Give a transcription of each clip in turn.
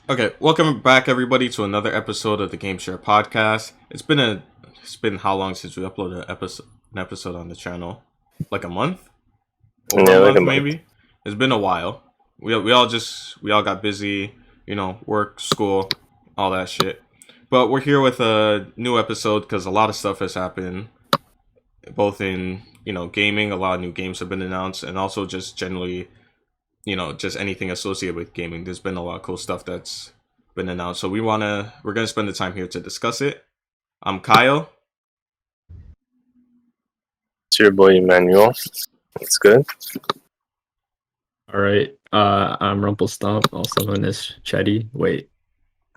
Okay, welcome back everybody to another episode of the Game Share podcast. It's been how long since we uploaded an episode on the channel? Like a month? Over a Yeah, like a month month. maybe? It's been a while. We all got busy, work, school, all that shit. But we're here with a new episode because a lot of stuff has happened, both in gaming. A lot of new games have been announced, and also just generally just anything associated with gaming. There's been a lot of cool stuff that's been announced. So we're gonna spend the time here to discuss it. I'm Kyle. It's your boy Emmanuel. It's good. All right. I'm Rumpelstomp, also known as Chetty. Wait.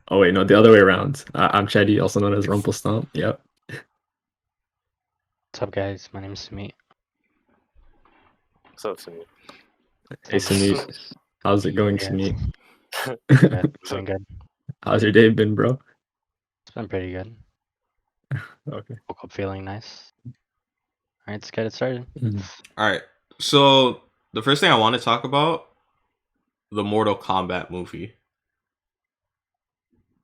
Oh wait, no, the other way around. I'm Chetty, also known as Rumpelstomp. Yep. What's up, guys? My name is Sumit. What's up, Sumi? Hey Sumit, how's it going, Yes. Sumit? Good. Doing good. How's your day been, bro? It's been pretty good. Okay. Woke up feeling nice. All right, let's get it started. All right. So the first thing I want to talk about, the Mortal Kombat movie.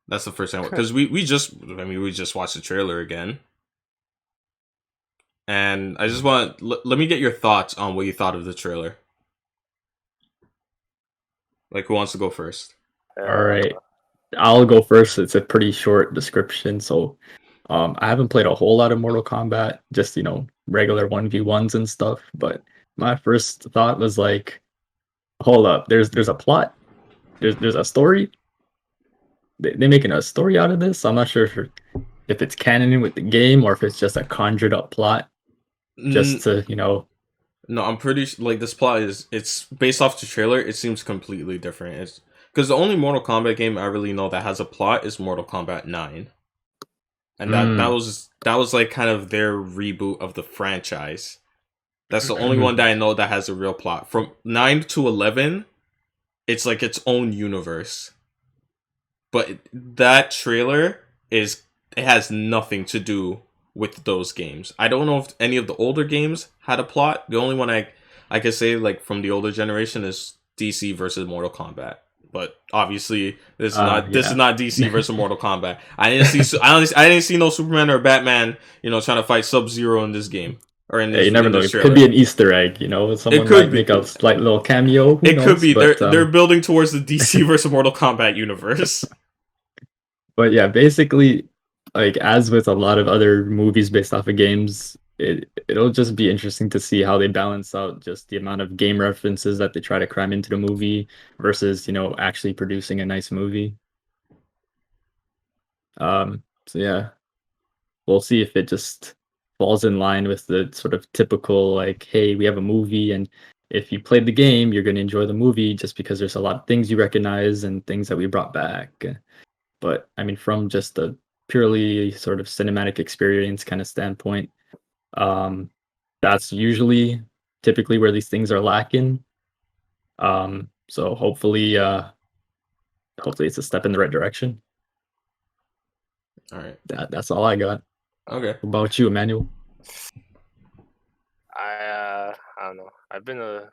That's the first thing because we just watched the trailer again, and I just want let me get your thoughts on what you thought of the trailer. Like, who wants to go first? All right. I'll go first. It's a pretty short description. So I haven't played a whole lot of Mortal Kombat, just regular 1v1s and stuff. But my first thought was like, hold up, there's a plot. There's a story. They're making a story out of this. I'm not sure if it's canon with the game or if it's just a conjured up plot just to No, I'm pretty like this plot it's based off the trailer. It seems completely different. It's because the only Mortal Kombat game I really know that has a plot is Mortal Kombat 9, and that was like kind of their reboot of the franchise. That's the only one that I know that has a real plot. From 9 to 11, it's like its own universe. But that trailer it has nothing to do with those games. I don't know if any of the older games had a plot. The only one I could say like from the older generation is DC versus Mortal Kombat. But obviously this is not DC versus Mortal Kombat. I didn't see no Superman or Batman, trying to fight Sub-Zero in this game. Or in this, you never know. It trailer. could be an Easter egg, Someone might make a slight little cameo. Who knows? Could be. But, They're building towards the DC versus Mortal Kombat universe. But yeah, basically, like as with a lot of other movies based off of games, it'll just be interesting to see how they balance out just the amount of game references that they try to cram into the movie versus actually producing a nice movie. So yeah, we'll see if it just falls in line with the sort of typical like, hey, we have a movie, and if you played the game, you're going to enjoy the movie just because there's a lot of things you recognize and things that we brought back. But I mean, from just a purely sort of cinematic experience kind of standpoint, that's typically where these things are lacking. So hopefully it's a step in the right direction. All right. That's all I got. Okay. What about you, Emmanuel? I don't know. I've been a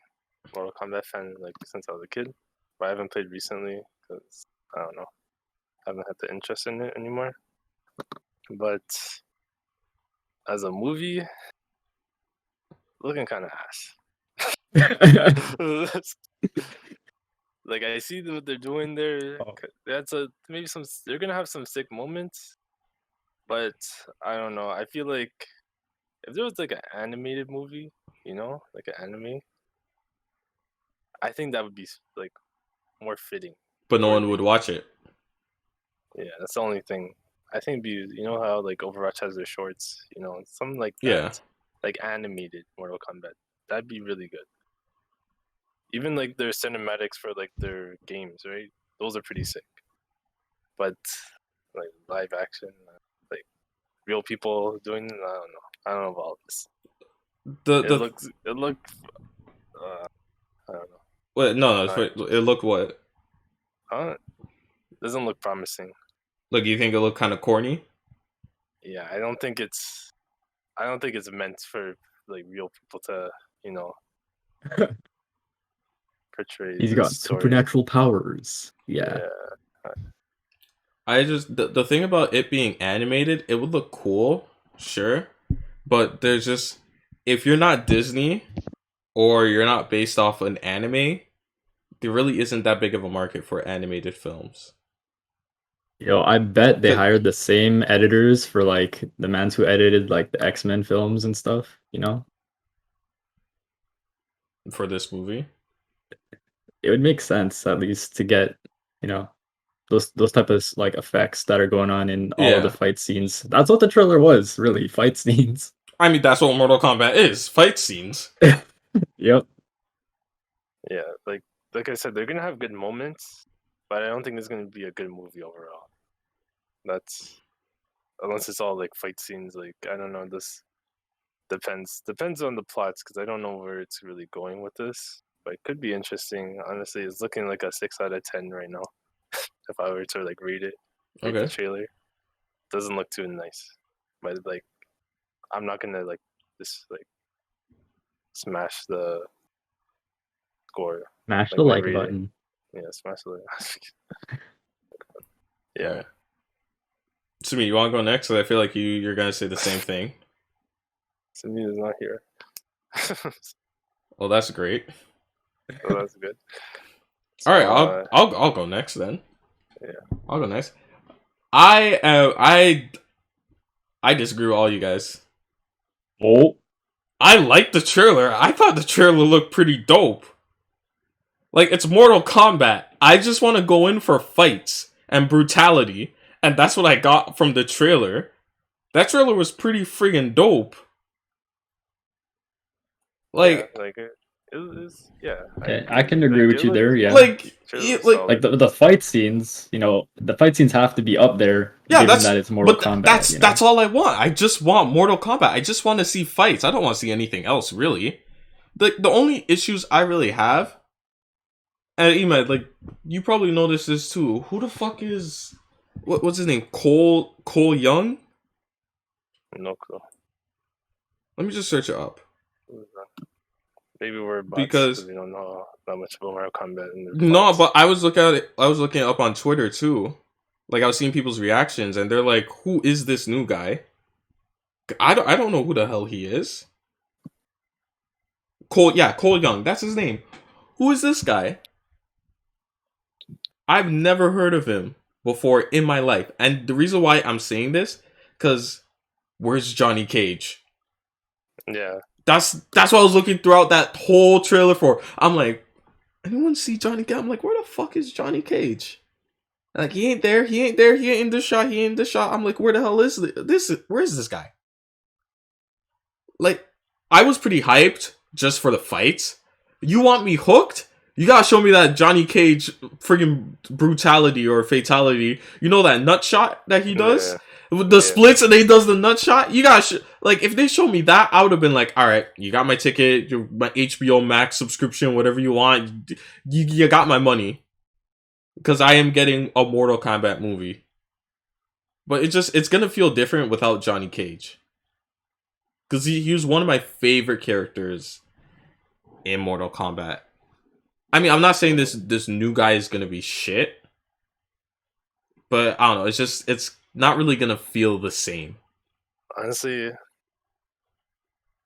Mortal Kombat fan like since I was a kid, but I haven't played recently because I don't know. I haven't had the interest in it anymore. But as a movie, looking kind of ass. Like I see what they're doing there. They're gonna have some sick moments, but I don't know. I feel like if there was like an animated movie, like an anime, I think that would be like more fitting. But no one would watch it. Yeah, that's the only thing. I think how like Overwatch has their shorts, something like that. Yeah. Like animated Mortal Kombat. That'd be really good. Even like their cinematics for like their games, right? Those are pretty sick. But like live action, like real people doing, I don't know about this. It looked. I don't know. Wait, no. It looked what? Doesn't look promising. Like, you think it looked kind of corny? Yeah, I don't think it's meant for like real people to, portray. He's got story. supernatural powers. Yeah. The thing about it being animated, it would look cool, sure, but there's just, if you're not Disney or you're not based off an anime, there really isn't that big of a market for animated films. Yo, I bet they hired the same editors for like the mans who edited like the X-Men films and stuff, you know? For this movie. It would make sense at least to get, you know, those type of like effects that are going on in all of the fight scenes. That's what the trailer was, really, fight scenes. I mean, that's what Mortal Kombat is, fight scenes. Yep. Yeah, like I said, they're gonna have good moments, but I don't think it's gonna be a good movie overall. That's unless it's all like fight scenes. Like I don't know. This depends on the plots because I don't know where it's really going with this. But it could be interesting. Honestly, it's looking like a 6 out of 10 right now. If I were to like rate the trailer, doesn't look too nice. But like, I'm not gonna like just like smash the score. Smash the like button. Yeah, smash the like. Yeah. Sumi, you want to go next? Because I feel like you're gonna say the same thing. Sumi is not here. Well, that's great. Oh, that's good. So, all right, I'll go next then. Yeah, I'll go next. I disagree with all you guys. Oh, I like the trailer. I thought the trailer looked pretty dope. Like, it's Mortal Kombat. I just want to go in for fights and brutality, and that's what I got from the trailer. That trailer was pretty friggin' dope. Like, yeah, like it was, yeah. I can agree with you there. Yeah, like the fight scenes. You know, the fight scenes have to be up there. Yeah, given that it's Mortal Kombat. That's all I want. I just want Mortal Kombat. I just want to see fights. I don't want to see anything else, really. The only issues I really have, and Imad, like, you probably noticed this too. Who the fuck is what's his name? Cole Young? No clue. Let me just search it up. Maybe we're bots because we don't know that much about Mortal Kombat. No, but I was looking at it. I was looking it up on Twitter too. Like, I was seeing people's reactions, and they're like, "Who is this new guy?" I don't know who the hell he is. Cole Young. That's his name. Who is this guy? I've never heard of him before in my life, and the reason why I'm saying this, because where's Johnny Cage? Yeah. That's what I was looking throughout that whole trailer for. I'm like, anyone see Johnny Cage? I'm like, where the fuck is Johnny Cage? Like, he ain't there. He ain't in this shot. He ain't in this shot. I'm like, where the hell is this? Where is this guy? Like, I was pretty hyped just for the fights. You want me hooked? You gotta show me that Johnny Cage friggin' brutality or fatality. You know that nut shot that he does? Yeah. With the splits and then he does the nut shot? You gotta like, if they show me that, I would have been like, alright, you got my ticket, my HBO Max subscription, whatever you want. You got my money. Because I am getting a Mortal Kombat movie. But it's gonna feel different without Johnny Cage. Because he was one of my favorite characters in Mortal Kombat. I mean, I'm not saying this new guy is gonna be shit. But I don't know, it's not really gonna feel the same. Honestly,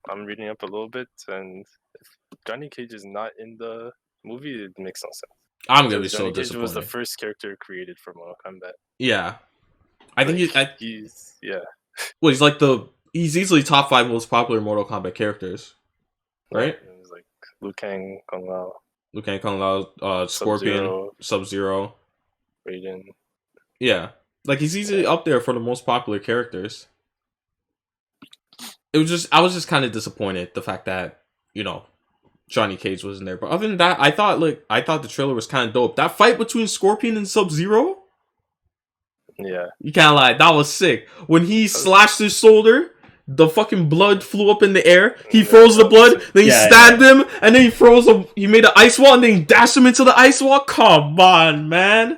I'm reading up a little bit, and if Johnny Cage is not in the movie, it makes no sense. I'm gonna be Johnny so Cage disappointed. was the first character created for Mortal Kombat. Yeah, I think he's yeah. Well, he's easily top 5 most popular Mortal Kombat characters, right? It was like Liu Kang, Kung Lao, Scorpion, Sub-Zero, Raiden. Yeah, like, he's easily up there for the most popular characters. I was just kind of disappointed the fact that, you know, Johnny Cage wasn't there. But other than that, I thought the trailer was kind of dope. That fight between Scorpion and Sub-Zero, yeah, you can't lie, that was sick. When he slashed his shoulder, the fucking blood flew up in the air. He froze the blood, then he stabbed him, and then he made an ice wall, and then he dashed him into the ice wall. Come on, man.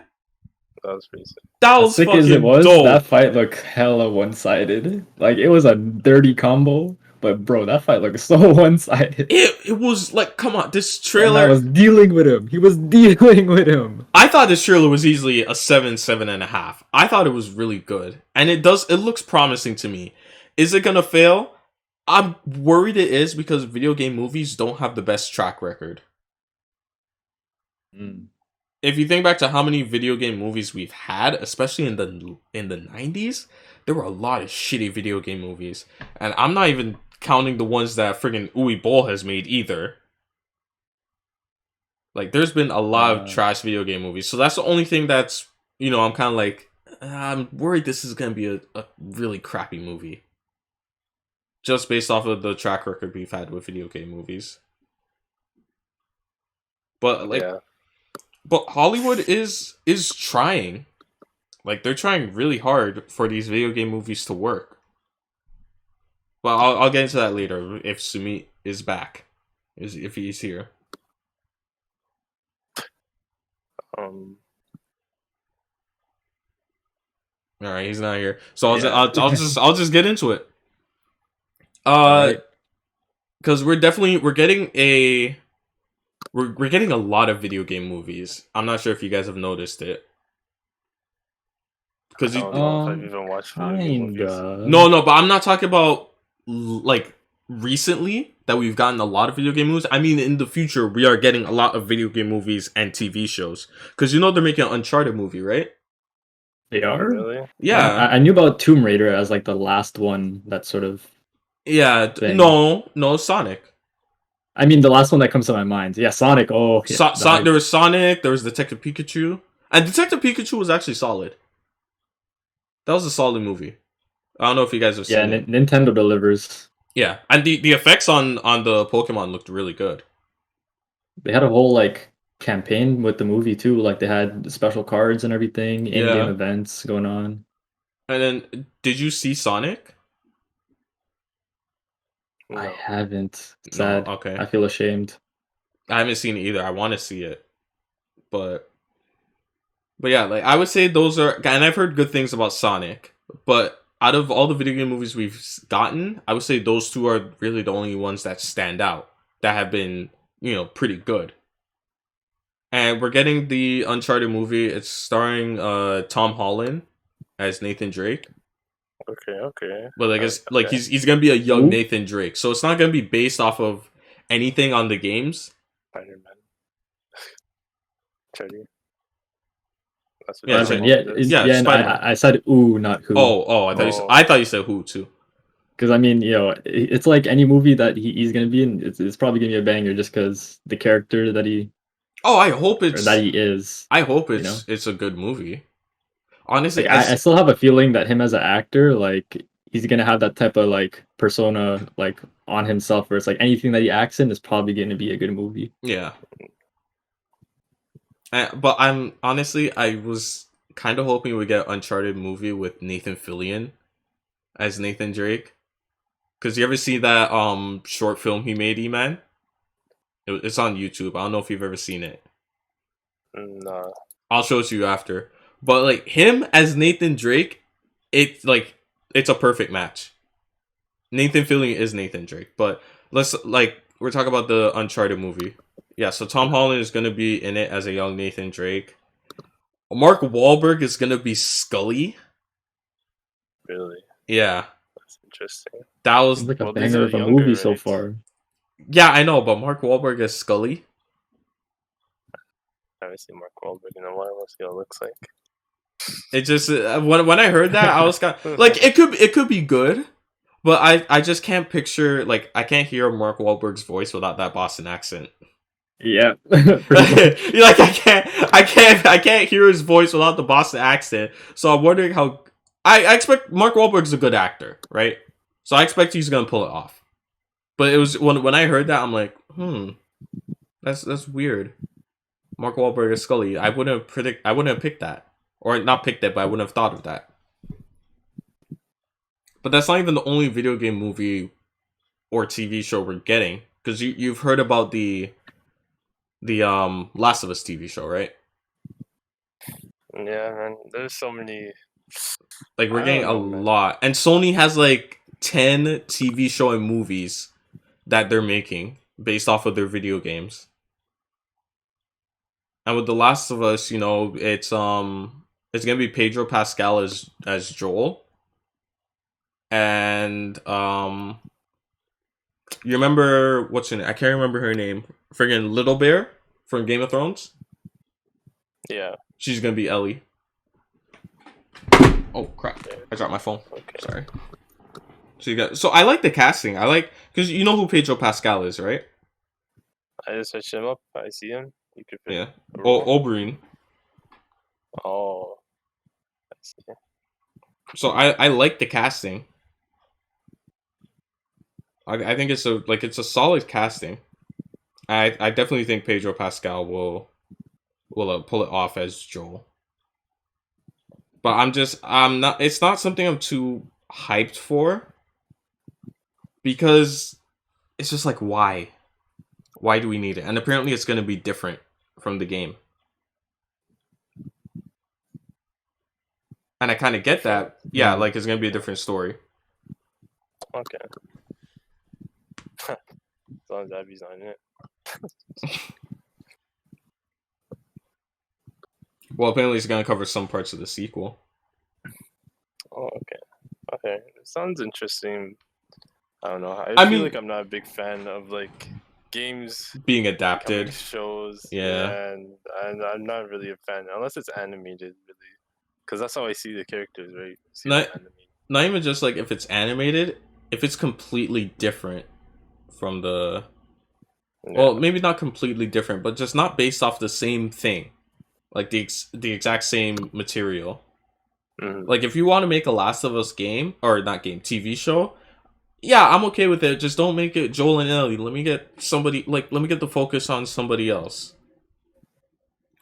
That was pretty sick. That was sick fucking as it was. dope. That fight looked hella one-sided. Like, it was a dirty combo. But bro, that fight looked so one-sided. It was like, come on, this And I trailer. was dealing with him. He was dealing with him. I thought this trailer was easily a 7, 7.5. I thought it was really good, and it looks promising to me. Is it gonna fail? I'm worried it is, because video game movies don't have the best track record. If you think back to how many video game movies we've had, especially in the 90s, there were a lot of shitty video game movies, and I'm not even counting the ones that friggin' Uwe Boll has made either. Like, there's been a lot of trash video game movies, so that's the only thing that's, I'm kind of like, I'm worried this is gonna be a really crappy movie, just based off of the track record we've had with video game movies. But like. Yeah. But Hollywood is trying. Like, they're trying really hard for these video game movies to work. Well, I'll get into that later if Sumit is back. If he's here. Alright, he's not here. So I'll just get into it. Because we're getting a lot of video game movies. I'm not sure if you guys have noticed it. Because I don't know if I've even watched video game movies. No, but I'm not talking about like recently that we've gotten a lot of video game movies. I mean, in the future, we are getting a lot of video game movies and TV shows. Because they're making an Uncharted movie, right? They are? Really? Yeah. I knew about Tomb Raider as like the last one that sort of. Yeah. Thing. No, Sonic. I mean, the last one that comes to my mind. Yeah, Sonic. Oh, yeah, there was Sonic. There was Detective Pikachu, and Detective Pikachu was actually solid. That was a solid movie. I don't know if you guys have seen it. Nintendo delivers. Yeah, and the effects on the Pokemon looked really good. They had a whole like campaign with the movie too. Like they had special cards and everything, in-game events going on. And then, did you see Sonic? No. I haven't. Sad. No, okay. I feel ashamed. I haven't seen it either. I want to see it, but yeah, like I would say those are. And I've heard good things about Sonic, but out of all the video game movies we've gotten, I would say those two are really the only ones that stand out that have been, pretty good. And we're getting the Uncharted movie. It's starring Tom Holland as Nathan Drake. Okay. But like he's gonna be a young Nathan Drake, so it's not gonna be based off of anything on the games. Spider-Man. Teddy. That's what Spider-Man. I said ooh, not who. Oh, I thought you said who too. Because I mean, it's like any movie that he's gonna be in. It's probably gonna be a banger just because the character that he. Oh, I hope it's that he is. I hope it's a good movie. Honestly, like, I still have a feeling that him as an actor, like he's gonna have that type of like persona like on himself, where it's like anything that he acts in is probably gonna be a good movie. Yeah. But I was kind of hoping we get an Uncharted movie with Nathan Fillion as Nathan Drake. Cause you ever see that short film he made, E-Man? It's on YouTube. I don't know if you've ever seen it. No. I'll show it to you after. But like him as Nathan Drake, it's a perfect match. Nathan Fillion is Nathan Drake. But we're talking about the Uncharted movie. Yeah, so Tom Holland is gonna be in it as a young Nathan Drake. Mark Wahlberg is gonna be Scully. Really? Yeah. That's interesting. That was like a banger of a movie so far. Yeah, I know, but Mark Wahlberg as Scully. I haven't seen Mark Wahlberg in a while. Let's see what it looks like. It just when I heard that, I was kind of, like it could be good, but I just can't picture, like, I can't hear Mark Wahlberg's voice without that Boston accent. Yeah. Like I can't hear his voice without the Boston accent. So I'm wondering how I expect Mark Wahlberg's a good actor, right? So I expect he's gonna pull it off. But it was when I heard that, I'm like, that's weird. Mark Wahlberg as Scully. I wouldn't have picked that. Or not picked it, but I wouldn't have thought of that. But that's not even the only video game movie or TV show we're getting. Because you've heard about the Last of Us TV show, right? Yeah, man. There's so many. Like, we're getting a lot. And Sony has, like, 10 TV show and movies that they're making based off of their video games. And with The Last of Us, it's gonna be Pedro Pascal as Joel. And you remember what's her name? I can't remember her name. Friggin' Little Bear from Game of Thrones. Yeah. She's gonna be Ellie. Oh crap! I dropped my phone. Okay. Sorry. So I like the casting. Because you know who Pedro Pascal is, right? I just searched him up. I see him. You could pick Yeah. a role. Oberyn. Oh. I see. So I like the casting. I think it's a solid casting. I definitely think Pedro Pascal will pull it off as Joel. But I'm not. It's not something I'm too hyped for. Because it's just like, why? Why do we need it? And apparently it's going to be different from the game. And I kind of get that. Yeah, like it's going to be a different story. Okay. As long as Abby's on it. Well, apparently it's going to cover some parts of the sequel. Oh, okay. Okay. It sounds interesting. I don't know. I feel mean, like I'm not a big fan of like games being adapted. shows. Yeah. And I'm not really a fan unless it's animated, really, because that's how I see the characters, right? Not even just like if it's animated, if it's completely different from the. Yeah. Well, maybe not completely different, but just not based off the same thing, like the exact same material. Mm-hmm. Like if you want to make a Last of Us game or not game TV show. Yeah, I'm okay with it. Just don't make it Joel and Ellie. Let me get the focus on somebody else.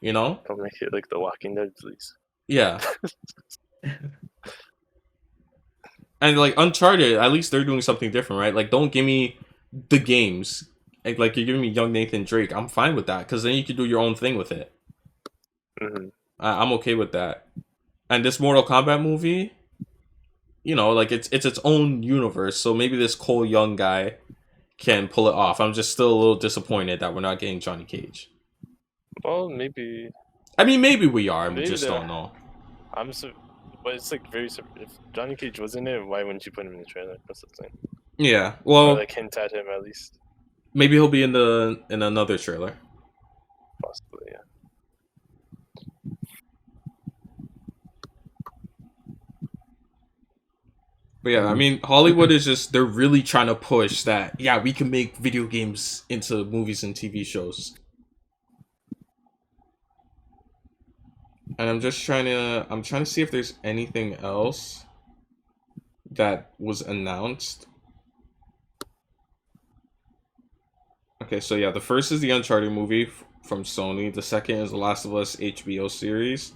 You know? Don't make it like The Walking Dead, please. Yeah. And like Uncharted, at least they're doing something different, right? Like, don't give me the games. Like you're giving me young Nathan Drake. I'm fine with that because then you can do your own thing with it. Mm-hmm. I'm okay with that. And this Mortal Kombat movie. Like it's its own universe, so maybe this Cole Young guy can pull it off. I'm just still a little disappointed that we're not getting Johnny Cage. Well, maybe. I mean, maybe we are. We just don't know. But it's like very. If Johnny Cage was in it, why wouldn't you put him in the trailer? That's the thing. Yeah, well, or like hint at him at least. Maybe he'll be in another trailer. Possibly, yeah. But yeah, I mean, Hollywood is they're really trying to push that, yeah, we can make video games into movies and TV shows. And I'm trying to see if there's anything else that was announced. Okay, so yeah, the first is the Uncharted movie from Sony. The second is The Last of Us HBO series.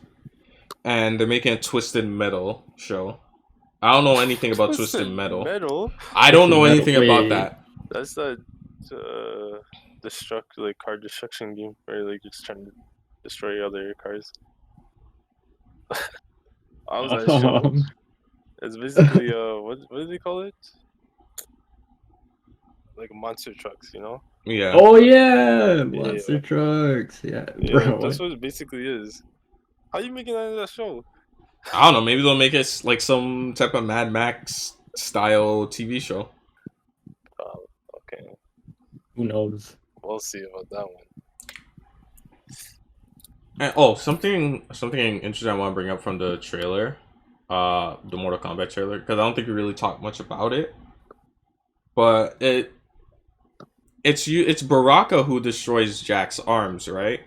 And they're making a Twisted Metal show. I don't know anything about Twisted Metal. I don't know anything about that. That's the car destruction game where like you're just trying to destroy other cars. I was at a show. It's basically what do they call it? Like monster trucks, you know? Yeah. Oh yeah, monster trucks. Yeah, bro. That's what it basically is. How are you making that into that show? I don't know. Maybe they'll make it like some type of Mad Max style TV show. Okay. Who knows? We'll see about that one. And, something interesting I want to bring up from the trailer, the Mortal Kombat trailer, because I don't think we really talked much about it. But it's Baraka who destroys Jack's arms, right?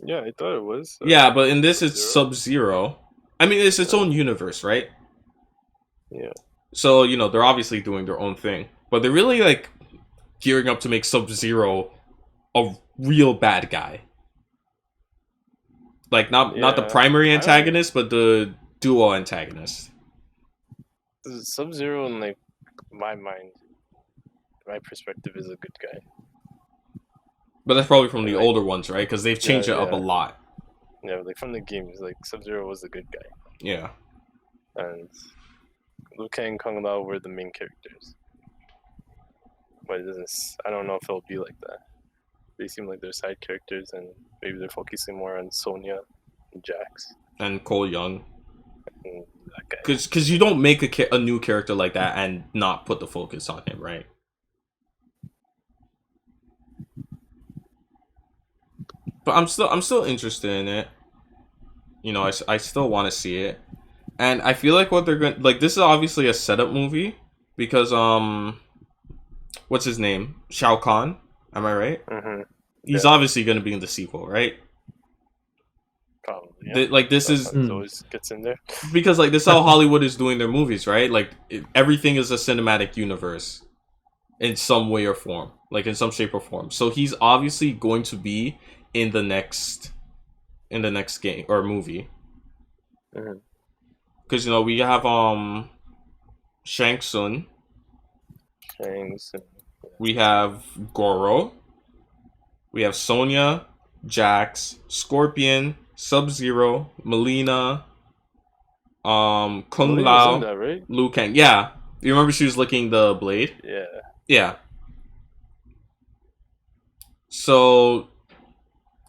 Yeah, I thought it was. Yeah, but in this it's Sub-Zero. I mean, it's its own universe, right? Yeah. So, they're obviously doing their own thing. But they're really, like, gearing up to make Sub-Zero a real bad guy. Like, not the primary antagonist, but the duo antagonist. Sub-Zero, in, like, my perspective, is a good guy. But that's probably from the older ones, right? Because they've changed it up a lot. Yeah, like from the games, like Sub-Zero was a good guy. Yeah. And Liu Kang and Kung Lao were the main characters. But it doesn't. I don't know if it'll be like that. They seem like they're side characters, and maybe they're focusing more on Sonya and Jax And Cole Young. and that guy. Because you don't make a new character like that and not put the focus on him, right? But I'm still interested in it. You know, I still want to see it, and I feel like what they're going like this is obviously a setup movie because what's his name? Shao Kahn. Am I right? Mm-hmm. He's Yeah. obviously going to be in the sequel, right? Probably. Yeah. Like this is It always gets in there. because like this is how Hollywood is doing their movies, right? Like everything is a cinematic universe in some way or form, like in some shape or form. So he's obviously going to be in the next game or movie. Mhm. Because you know we have Shang Tsung, Shanks and we have Goro, we have Sonya, Jax, Scorpion, Sub-Zero, Melina, Kung Melina's in Lao, that, right? Liu Kang. Yeah, you remember she was licking the blade? Yeah. Yeah. So,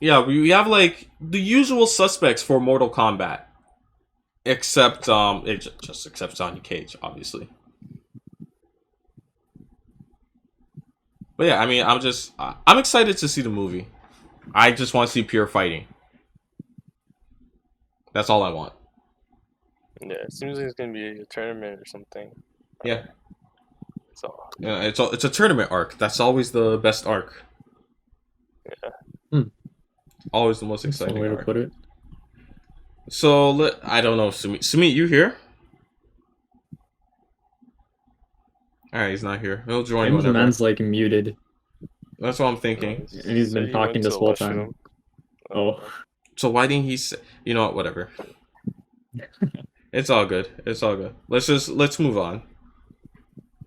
yeah, we have like the usual suspects for Mortal Kombat, except except Johnny Cage, obviously. But yeah, I mean, I'm excited to see the movie. I just want to see pure fighting. That's all I want. Yeah. It seems like it's gonna be a tournament or something. Yeah. So Yeah, it's a tournament arc. That's always the best arc. yeah. Always the most That's one exciting way to arc. put it. So I don't know, Sumit, you here? All right, he's not here. He'll join Maybe the whenever. man's like muted, That's what I'm thinking. and he's Said been he talking went this to the whole time. washroom. Oh, So why didn't he say? You know what? Whatever. It's all good. It's all good. Let's move on.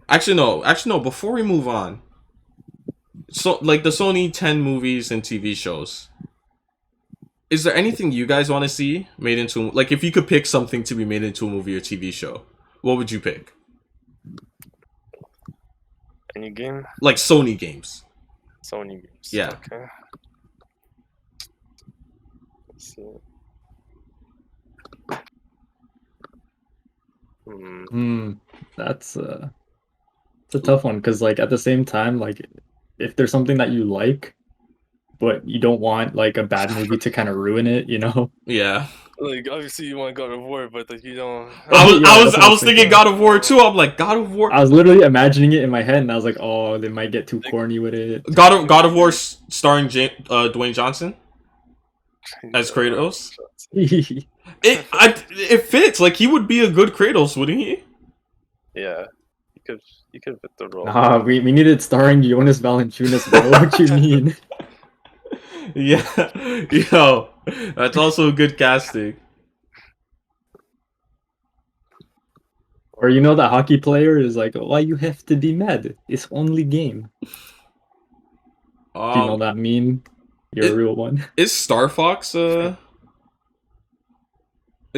Actually, no. Before we move on, so like the Sony 10 movies and TV shows. Is there anything you guys want to see made into like if you could pick something to be made into a movie or TV show, what would you pick? Any game? Like Sony games. Sony games. Yeah. Okay. Let's see. that's it's a tough one because like at the same time, like if there's something that you like, but you don't want like a bad movie to kind of ruin it, you know? Yeah. Like obviously you want God of War, but like you don't. I Yeah, was that's what I was thinking thinking. God of War too. I'm like God of War. I was literally imagining it in my head, and I was like, oh, they might get too corny with it. God of War starring Dwayne Johnson as Kratos. It fits. Like he would be a good Kratos, wouldn't he? Yeah. You could fit the role. Nah, we needed starring Jonas Valanciunas, bro. What you mean? Yeah. Yo, that's also a good casting. Or you know that hockey player is like, why you have to be mad? It's only game. Do you know that meme? You're a real one. Is Star Fox Is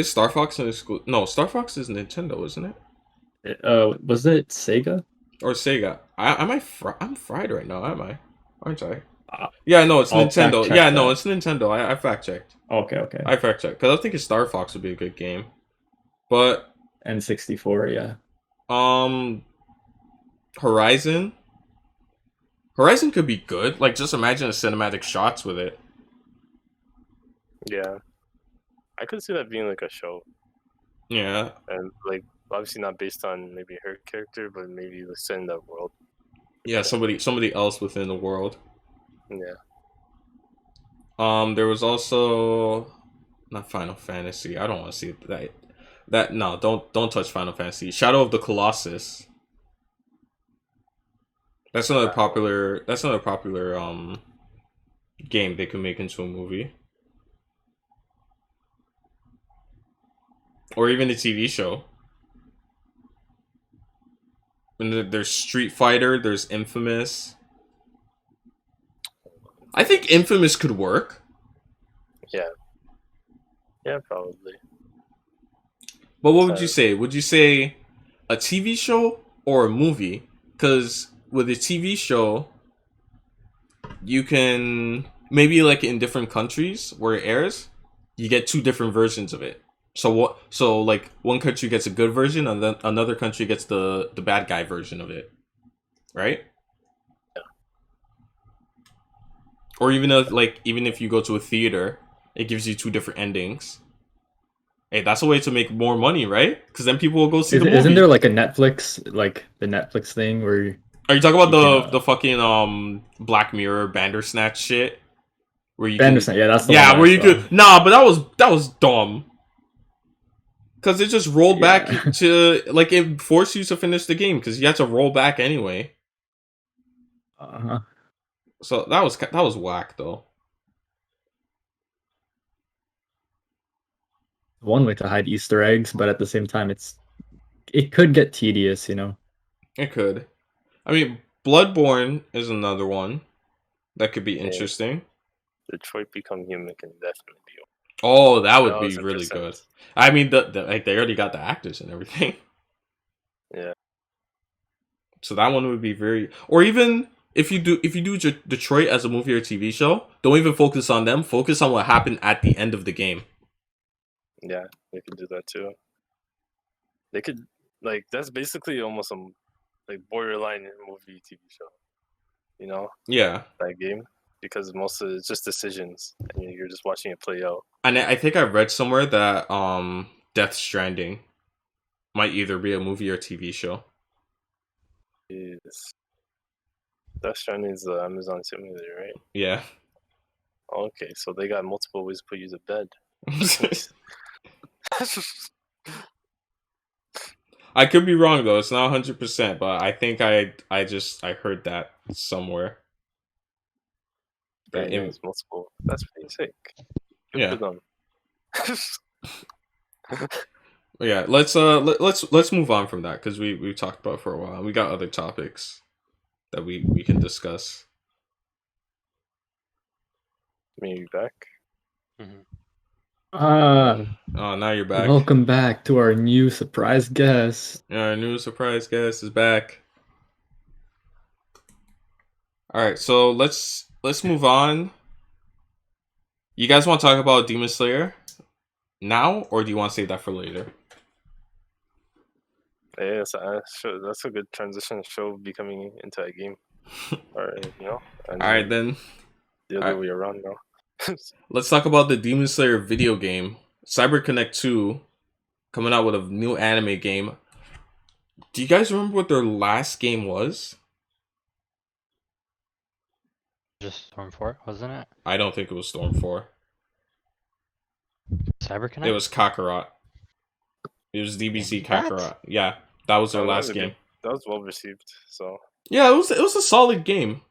Star Fox an exclusive? No, Star Fox is Nintendo, isn't it? Was it Sega? Or Sega? I'm fried right now, am I? Aren't I? Uh, Yeah, no, it's I'll Nintendo. fact check Yeah, no, that. it's Nintendo. I fact checked. Okay. I fact checked because I think Star Fox would be a good game, but N64, yeah. Horizon could be good. Like, just imagine the cinematic shots with it. Yeah. I could see that being like a show. Yeah, And like obviously not based on maybe her character, but maybe the set in that world. yeah. Somebody else within the world. Yeah. There was also not Final Fantasy. I don't want to see that. No, don't touch Final Fantasy. Shadow of the Colossus. That's another popular game they could make into a movie. Or even a TV show. And there's Street Fighter, there's Infamous. I think Infamous could work. Yeah. Yeah, probably. But what would you say? Would you say a TV show or a movie. Because with a TV show, you can maybe like in different countries where it airs, you get two different versions of it. So what? So like one country gets a good version, and then another country gets the bad guy version of it, right? Or even if you go to a theater, it gives you two different endings. Hey, that's a way to make more money, right? Because then people will go see the movie. Isn't there like a Netflix, like the Netflix thing where? Are you talking about you can, the fucking Black Mirror Bandersnatch shit? Where you Bandersnatch, yeah, that's the yeah, one where I you saw. could but that was dumb. Because it just rolled back to like it forced you to finish the game because you had to roll back anyway. Uh-huh. So that was whack though. One way to hide Easter eggs, but at the same time, it could get tedious, you know. It could. I mean, Bloodborne is another one that could be interesting. Detroit Become Human can definitely be. Oh, that would be 1000%. really good. I mean, like they already got the actors and everything. Yeah. So that one would be very, or even if you do Detroit as a movie or TV show, don't even focus on them. Focus on what happened at the end of the game. Yeah, they could do that too. They could like that's basically almost some like borderline movie TV show. You know, Yeah, that game because most of it's just decisions and you're just watching it play out. and I think I read somewhere that Death Stranding might either be a movie or TV show. Yes. Death Stranding is the Amazon simulator, right? Yeah. Okay, so they got multiple ways to put you to bed. I could be wrong though. It's not 100%, but I think I heard that somewhere. Very nice, multiple. That's pretty sick. Good Yeah. for them. Yeah, let's move on from that because we talked about it for a while. We got other topics that we can discuss. Maybe back. Oh, now you're back. Welcome back to our new surprise guest. Our new surprise guest is back. All right, so let's move on. You guys want to talk about Demon Slayer now, or do you want to save that for later? Yeah, that's a good transition show becoming into a game. Or, you know. All right, then. The other way around now. Let's talk about the Demon Slayer video game. CyberConnect 2 coming out with a new anime game. Do you guys remember what their last game was? Just Storm 4, wasn't it? I don't think it was Storm 4. CyberConnect? It was Kakarot. It was DBZ Kakarot. Yeah, that was their last game. That was well received, so. Yeah, it was a solid game.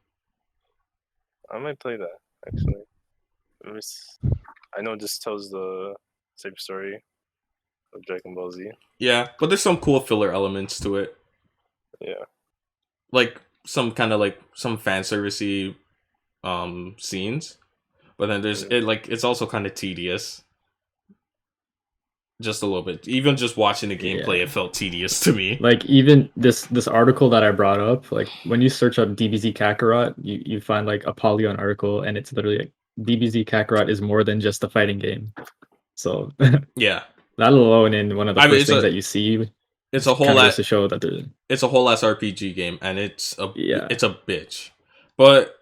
I might play that, actually. I know this tells the same story of Dragon Ball Z. Yeah, but there's some cool filler elements to it. Yeah. Like some kind of like some fan servicey scenes. But then there's it's also kind of tedious. Just a little bit. Even just watching the gameplay, it felt tedious to me. Like even this article that I brought up, like when you search up DBZ Kakarot, you find like a Polygon article, and it's literally like DBZ Kakarot is more than just a fighting game. So yeah, that alone in one of the first things that you see, it's a whole ass to show that it's a whole ass RPG game, and it's a bitch, but.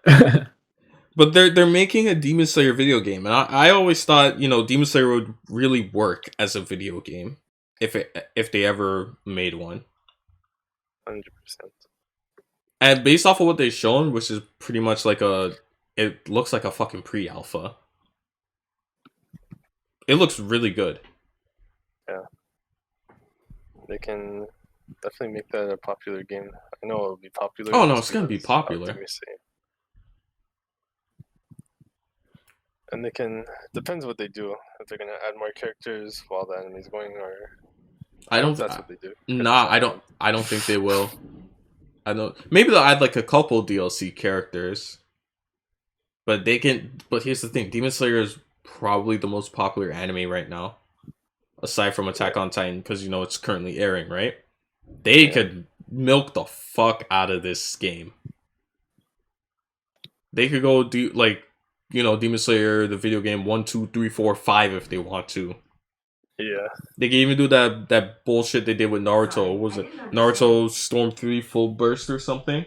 But they're making a Demon Slayer video game, and I always thought Demon Slayer would really work as a video game if they ever made one. 100%. And based off of what they've shown, which is pretty much like it looks like a fucking pre-alpha. It looks really good. Yeah, they can definitely make that a popular game. I know it'll be popular. Oh no, it's gonna be popular. And they can depends what they do. If they're gonna add more characters while the anime's going, or that's what they do. Nah, I don't think they will. Maybe they'll add like a couple DLC characters. But here's the thing, Demon Slayer is probably the most popular anime right now. Aside from Attack on Titan, because it's currently airing, right? They Yeah. could milk the fuck out of this game. They could go do like, Demon Slayer, the video game 1, 2, 3, 4, 5 if they want to. Yeah. They can even do that bullshit they did with Naruto. What was it? Naruto Storm 3 Full Burst or something?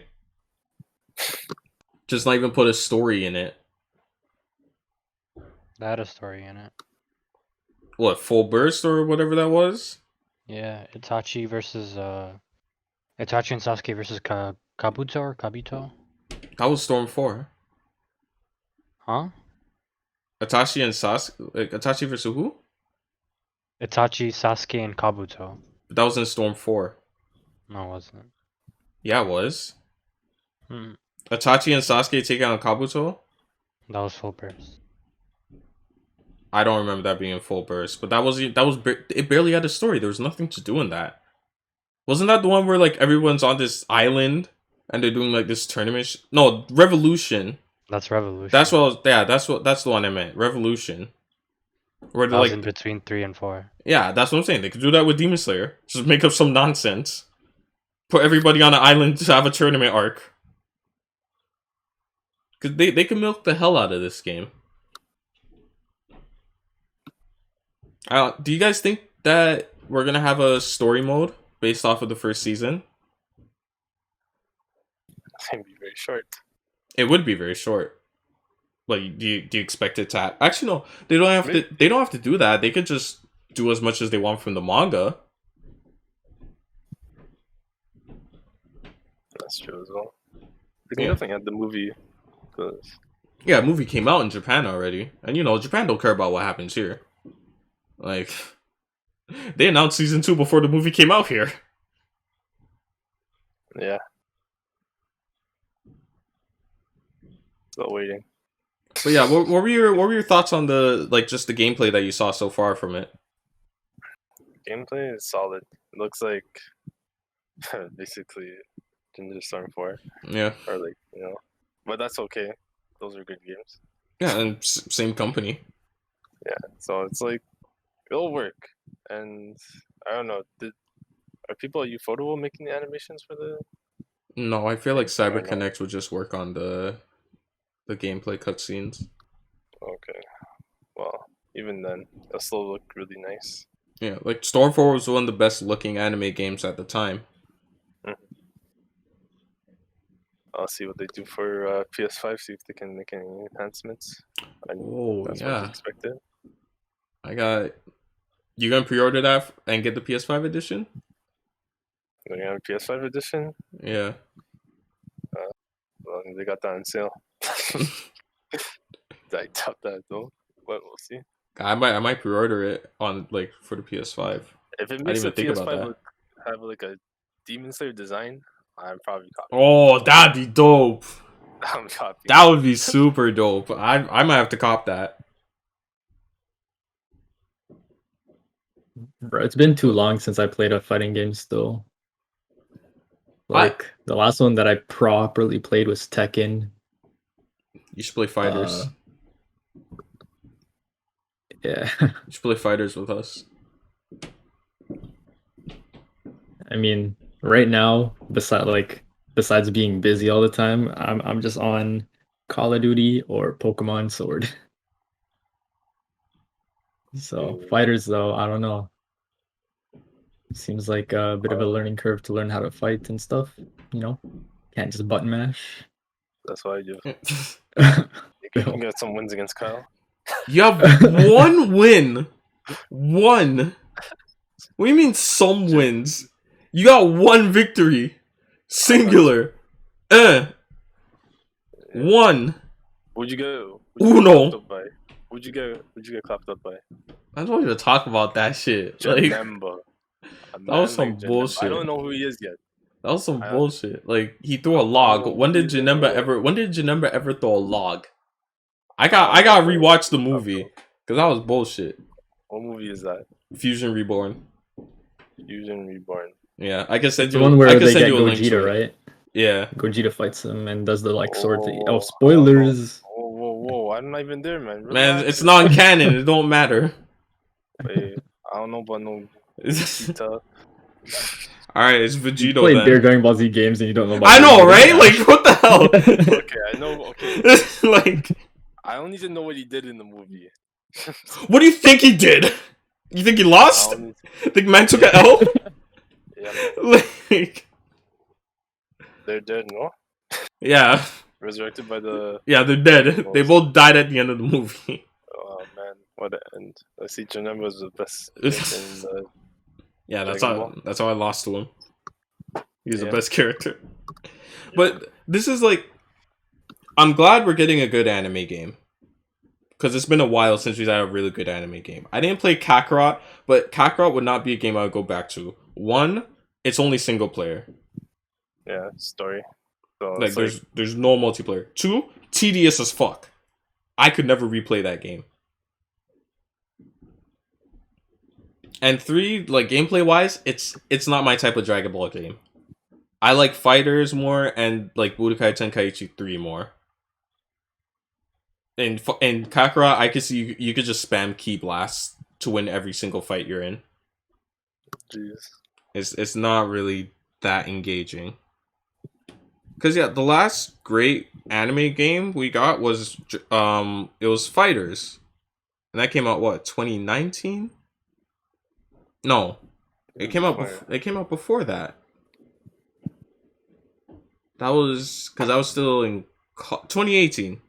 Just not even put a story in it. That had a story in it. What, Full Burst or whatever that was? Yeah, Itachi and Sasuke versus Kabuto or Kabito? That was Storm 4. Huh? Itachi and Sasuke, like Itachi versus who? Itachi, Sasuke, and Kabuto. That was in Storm 4. No, it wasn't. Yeah, it was. Hmm. Itachi and Sasuke taking on Kabuto? That was Full Burst. I don't remember that being Full Burst, but it barely had a story. There was nothing to do in that. Wasn't that the one where like everyone's on this island and they're doing like this tournament? No, Revolution. That's Revolution. That's the one I meant. Revolution. Where That they're was like, in between 3 and 4. yeah, that's what I'm saying. They could do that with Demon Slayer. Just make up some nonsense. Put everybody on an island to have a tournament arc. Cause they can milk the hell out of this game. Do you guys think that we're gonna have a story mode based off of the first season? It's gonna be very short. It would be very short. Like, do you expect it to actually no? They don't have to. They don't have to do that. They could just do as much as they want from the manga. That's true as well. We can definitely have the movie. Yeah, a movie came out in Japan already, and Japan don't care about what happens here. Like, they announced season 2 before the movie came out here. Yeah. Still waiting. But yeah, what were your thoughts on just the gameplay that you saw so far from it? Gameplay is solid. It looks like basically Ninja Storm 4. Yeah. Or but that's okay. Those are good games. Yeah, and same company. Yeah, so it's like it'll work. And I don't know, are people at Ufotable making the animations for the? No, I feel like CyberConnect would just work on the gameplay cutscenes. Okay, well, even then, it'll still look really nice. Yeah, like Storm 4 was one of the best looking anime games at the time. I'll see what they do for PS5, see if they can make any enhancements. That's yeah. what's expected. You gonna pre-order that and get the PS5 edition? They're gonna have a PS5 edition? Yeah. Well, they got that on sale. I doubt that though, but we'll see. I might pre-order it on for the PS5. If it I makes the didn't even think about PS5 have like a Demon Slayer design, I'm probably copying. Oh, that'd be dope. I'm copying. That would be super dope. I might have to cop that. Bro, it's been too long since I played a fighting game still. The last one that I properly played was Tekken. You should play Fighters. Yeah. You should play Fighters with us. I mean, right now, besides being busy all the time, I'm just on Call of Duty or Pokemon Sword. So Fighters though, I don't know. Seems like a bit of a learning curve to learn how to fight and stuff. Can't just button mash. That's what I do. You got some wins against Kyle. You have one win. One. What do you mean some wins? You got one victory. Singular. One. Who'd you go? Uno. Who'd you get clapped up by? I don't even talk about that shit. Janemba. That was some bullshit. I don't know who he is yet. That was some bullshit. Like, he threw a log. When did Janemba ever throw a log? I got rewatch the movie because that was bullshit. What movie is that? Fusion Reborn. Fusion Reborn. Yeah, I can send you. The one where they get a link Gogeta, right? Yeah. Gogeta fights him and does the sword thing. Oh, spoilers! Whoa! I'm not even there, man. Man, it's non-canon. It don't matter. Wait, I don't know about no Gogeta. All right, it's You Vegito played their then. Dragon Ball Z games and you don't know about I know, Vegeta. right? Like, what the hell? Okay, I know. Okay, Like, I don't need to know what he did in the movie. what do you think he did? You think he I lost? don't need Think man took an L? yeah, man. Like, They're dead, no? yeah, Resurrected by the. yeah, they're dead. They both died at the end of the movie. Oh man, what an end! I see Janemba was the best character in the. Yeah, that's Dragon how Ball. that's how I lost to him. He's the Yeah. best character. But this is like, I'm glad we're getting a good anime game. Because it's been a while since we've had a really good anime game. I didn't play Kakarot, but Kakarot would not be a game I would go back to. One, it's only single player. Yeah, story. So Like it's there's no multiplayer. Two, tedious as fuck. I could never replay that game. And three, like gameplay wise, it's not my type of Dragon Ball game. I like fighters more and like Budokai Tenkaichi 3 more. In Kakarot, I could see you could just spam key blasts to win every single fight you're in. jeez. It's not really that engaging. Cause yeah, the last great anime game we got was it was Fighters, and that came out what 2019? No, it came out. It came out before that. That was because I was still in 2018.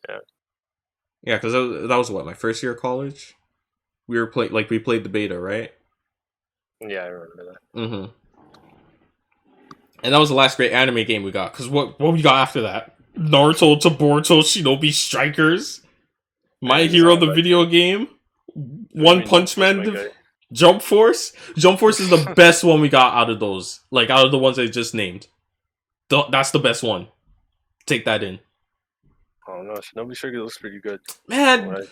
Yeah. Yeah, because that was what my first year of college. We played the beta, right? Yeah, I remember that. Mm-hmm. And that was the last great anime game we got. Because what we got after that? Naruto to Boruto Shinobi Strikers, My Hero the video game, One Punch Man, Jump Force. Jump Force is the best one we got out of those. Like out of the ones I just named. That's the best one. Take that in. Oh no, Shinobi Striker looks pretty good. Man, Right.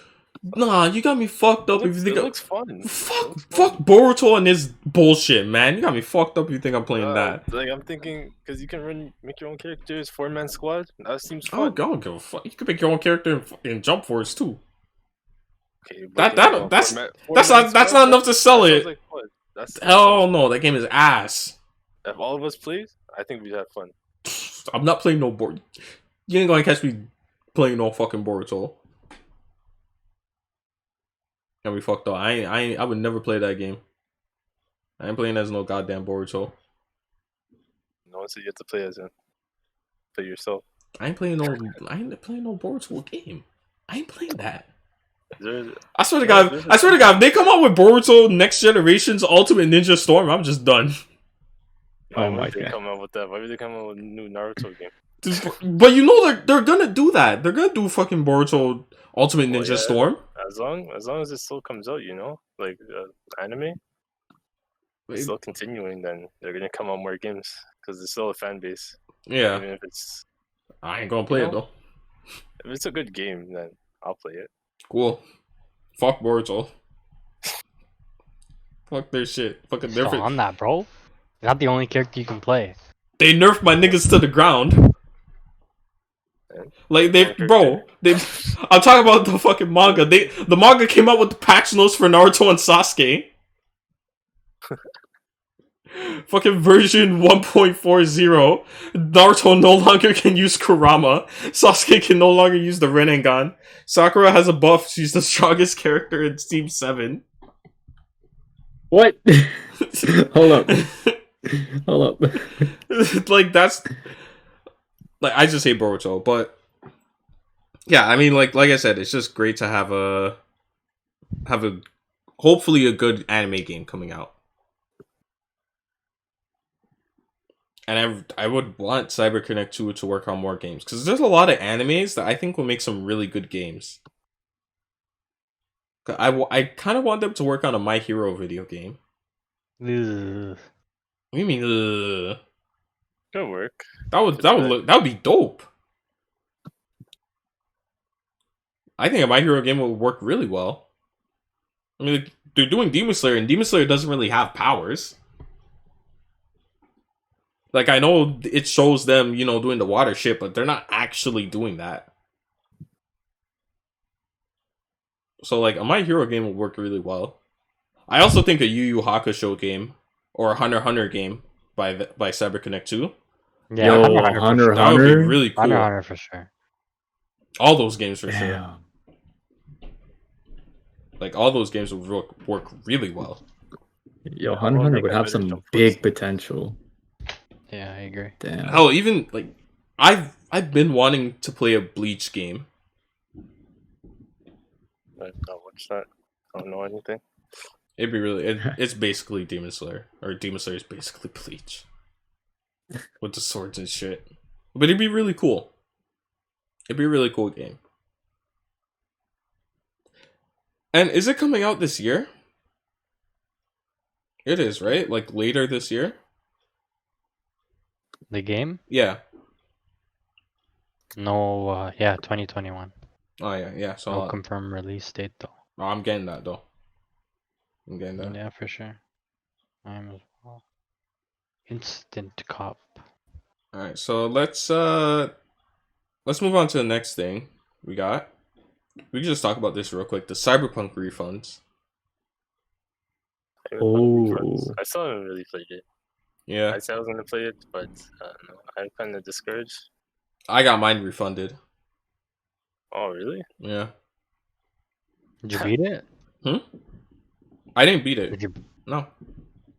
nah, you got me fucked up if you think It looks fun. Fuck Boruto and his bullshit, man. You got me fucked up if you think I'm playing that. Like I'm thinking, because you can make your own characters, 4-man squad. That seems Oh, fun. don't give a fuck. You can pick your own character in Jump Force too. Okay, That's four-man not squad? enough to sell That it. sounds like fun. Hell no, that game is ass. If all of us played, I think we'd have fun. I'm not playing no board. You ain't gonna catch me playing no fucking Boruto. Got me fucked up. I would never play that game. I ain't playing as no goddamn Boruto. No one said you have to play as him. Play yourself. I ain't playing no Boruto game. I ain't playing that. There's, I swear to God, if they come out with Boruto Next Generation's Ultimate Ninja Storm, I'm just done. why Oh would my they God. come out with that? Why would they come out with a new Naruto game? But you know they're gonna do that. They're gonna do fucking Boruto Ultimate Ninja yeah. Storm. As long as it still comes out, you know, like anime, it's still continuing. Then they're gonna come out more games because there's still a fan base. Yeah, Even if it's I ain't gonna play it though. if it's a good game, then I'll play it. Cool. Fuck Boruto. Fuck their shit. Fucking So different. on that, bro. Not the only character you can play. They nerfed my niggas to the ground. Like I'm talking about the fucking manga. The manga came out with the patch notes for Naruto and Sasuke. Fucking version 1.40. Naruto no longer can use Kurama. Sasuke can no longer use the Rinnegan. Sakura has a buff. She's the strongest character in Team 7. What? Hold up. Hold up. Like that's like I just hate Boruto, but yeah, I mean like I said, it's just great to have a hopefully a good anime game coming out. And I would want CyberConnect 2 to work on more games because there's a lot of animes that I think will make some really good games. I kind of want them to work on a My Hero video game. Ugh. What do you mean? Could work. That would be dope. I think a My Hero game would work really well. I mean, they're doing Demon Slayer, and Demon Slayer doesn't really have powers. Like, I know it shows them, you know, doing the water shit, but they're not actually doing that. So, like, a My Hero game would work really well. I also think a Yu Yu Hakusho game or a Hunter x Hunter game by CyberConnect 2. Yeah, Yo, Hunter x Hunter for x sure. That would be Hunter. really cool. Hunter x Hunter for sure. All those games for sure. Damn. Like all those games would work really well. Yo, Yeah, Hunter x I'll Hunter make would a have better some Jump Force big game. potential. Yeah, I agree. Damn. Hell, even like I've been wanting to play a Bleach game. But what's that? I don't know anything. It'd be really. It's basically Demon Slayer, or Demon Slayer is basically Bleach with the swords and shit. But it'd be really cool. It'd be a really cool game. And is it coming out this year? It is, right? Like later this year? The game? Yeah. No, yeah, 2021. Oh yeah. So No confirmed release date though. I'm getting that though. I'm getting that. Yeah, for sure. I'm as well. Instant cop. All right, so let's move on to the next thing we got. We can just talk about this real quick. The Cyberpunk refunds. I still haven't really played it. Yeah, I said I was gonna play it, but no, I'm kind of discouraged. I got mine refunded. Oh really? Yeah. Did you beat it? I didn't beat it. Did you? No,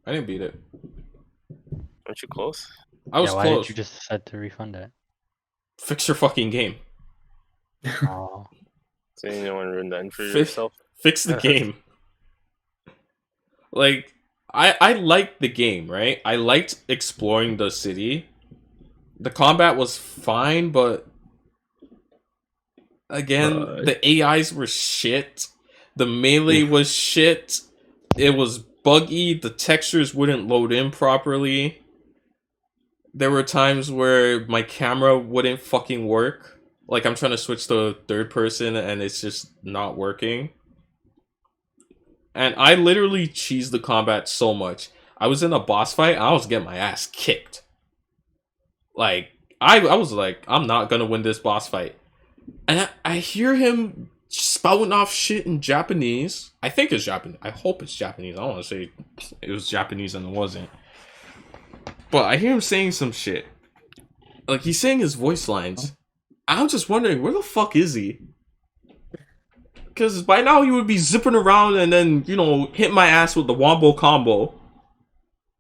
I didn't beat it. Aren't you close? I was Yeah, why close. did you just decide to refund it? Fix your fucking game. Oh, So you don't want to ruin the end for Fif- yourself. Fix the game. Like, I liked the game, right? I liked exploring the city. The combat was fine, but again, the AIs were shit. The melee was shit. It was buggy. The textures wouldn't load in properly. There were times where my camera wouldn't fucking work. Like, I'm trying to switch to third person and it's just not working. And I literally cheesed the combat so much. I was in a boss fight and I was getting my ass kicked. Like, I was like, I'm not gonna win this boss fight. And I hear him spouting off shit in Japanese. I think it's Japanese. I hope it's Japanese. I don't want to say it was Japanese and it wasn't. But I hear him saying some shit. Like, he's saying his voice lines. I'm just wondering, where the fuck is he? Because by now he would be zipping around and then, you know, hit my ass with the wombo combo.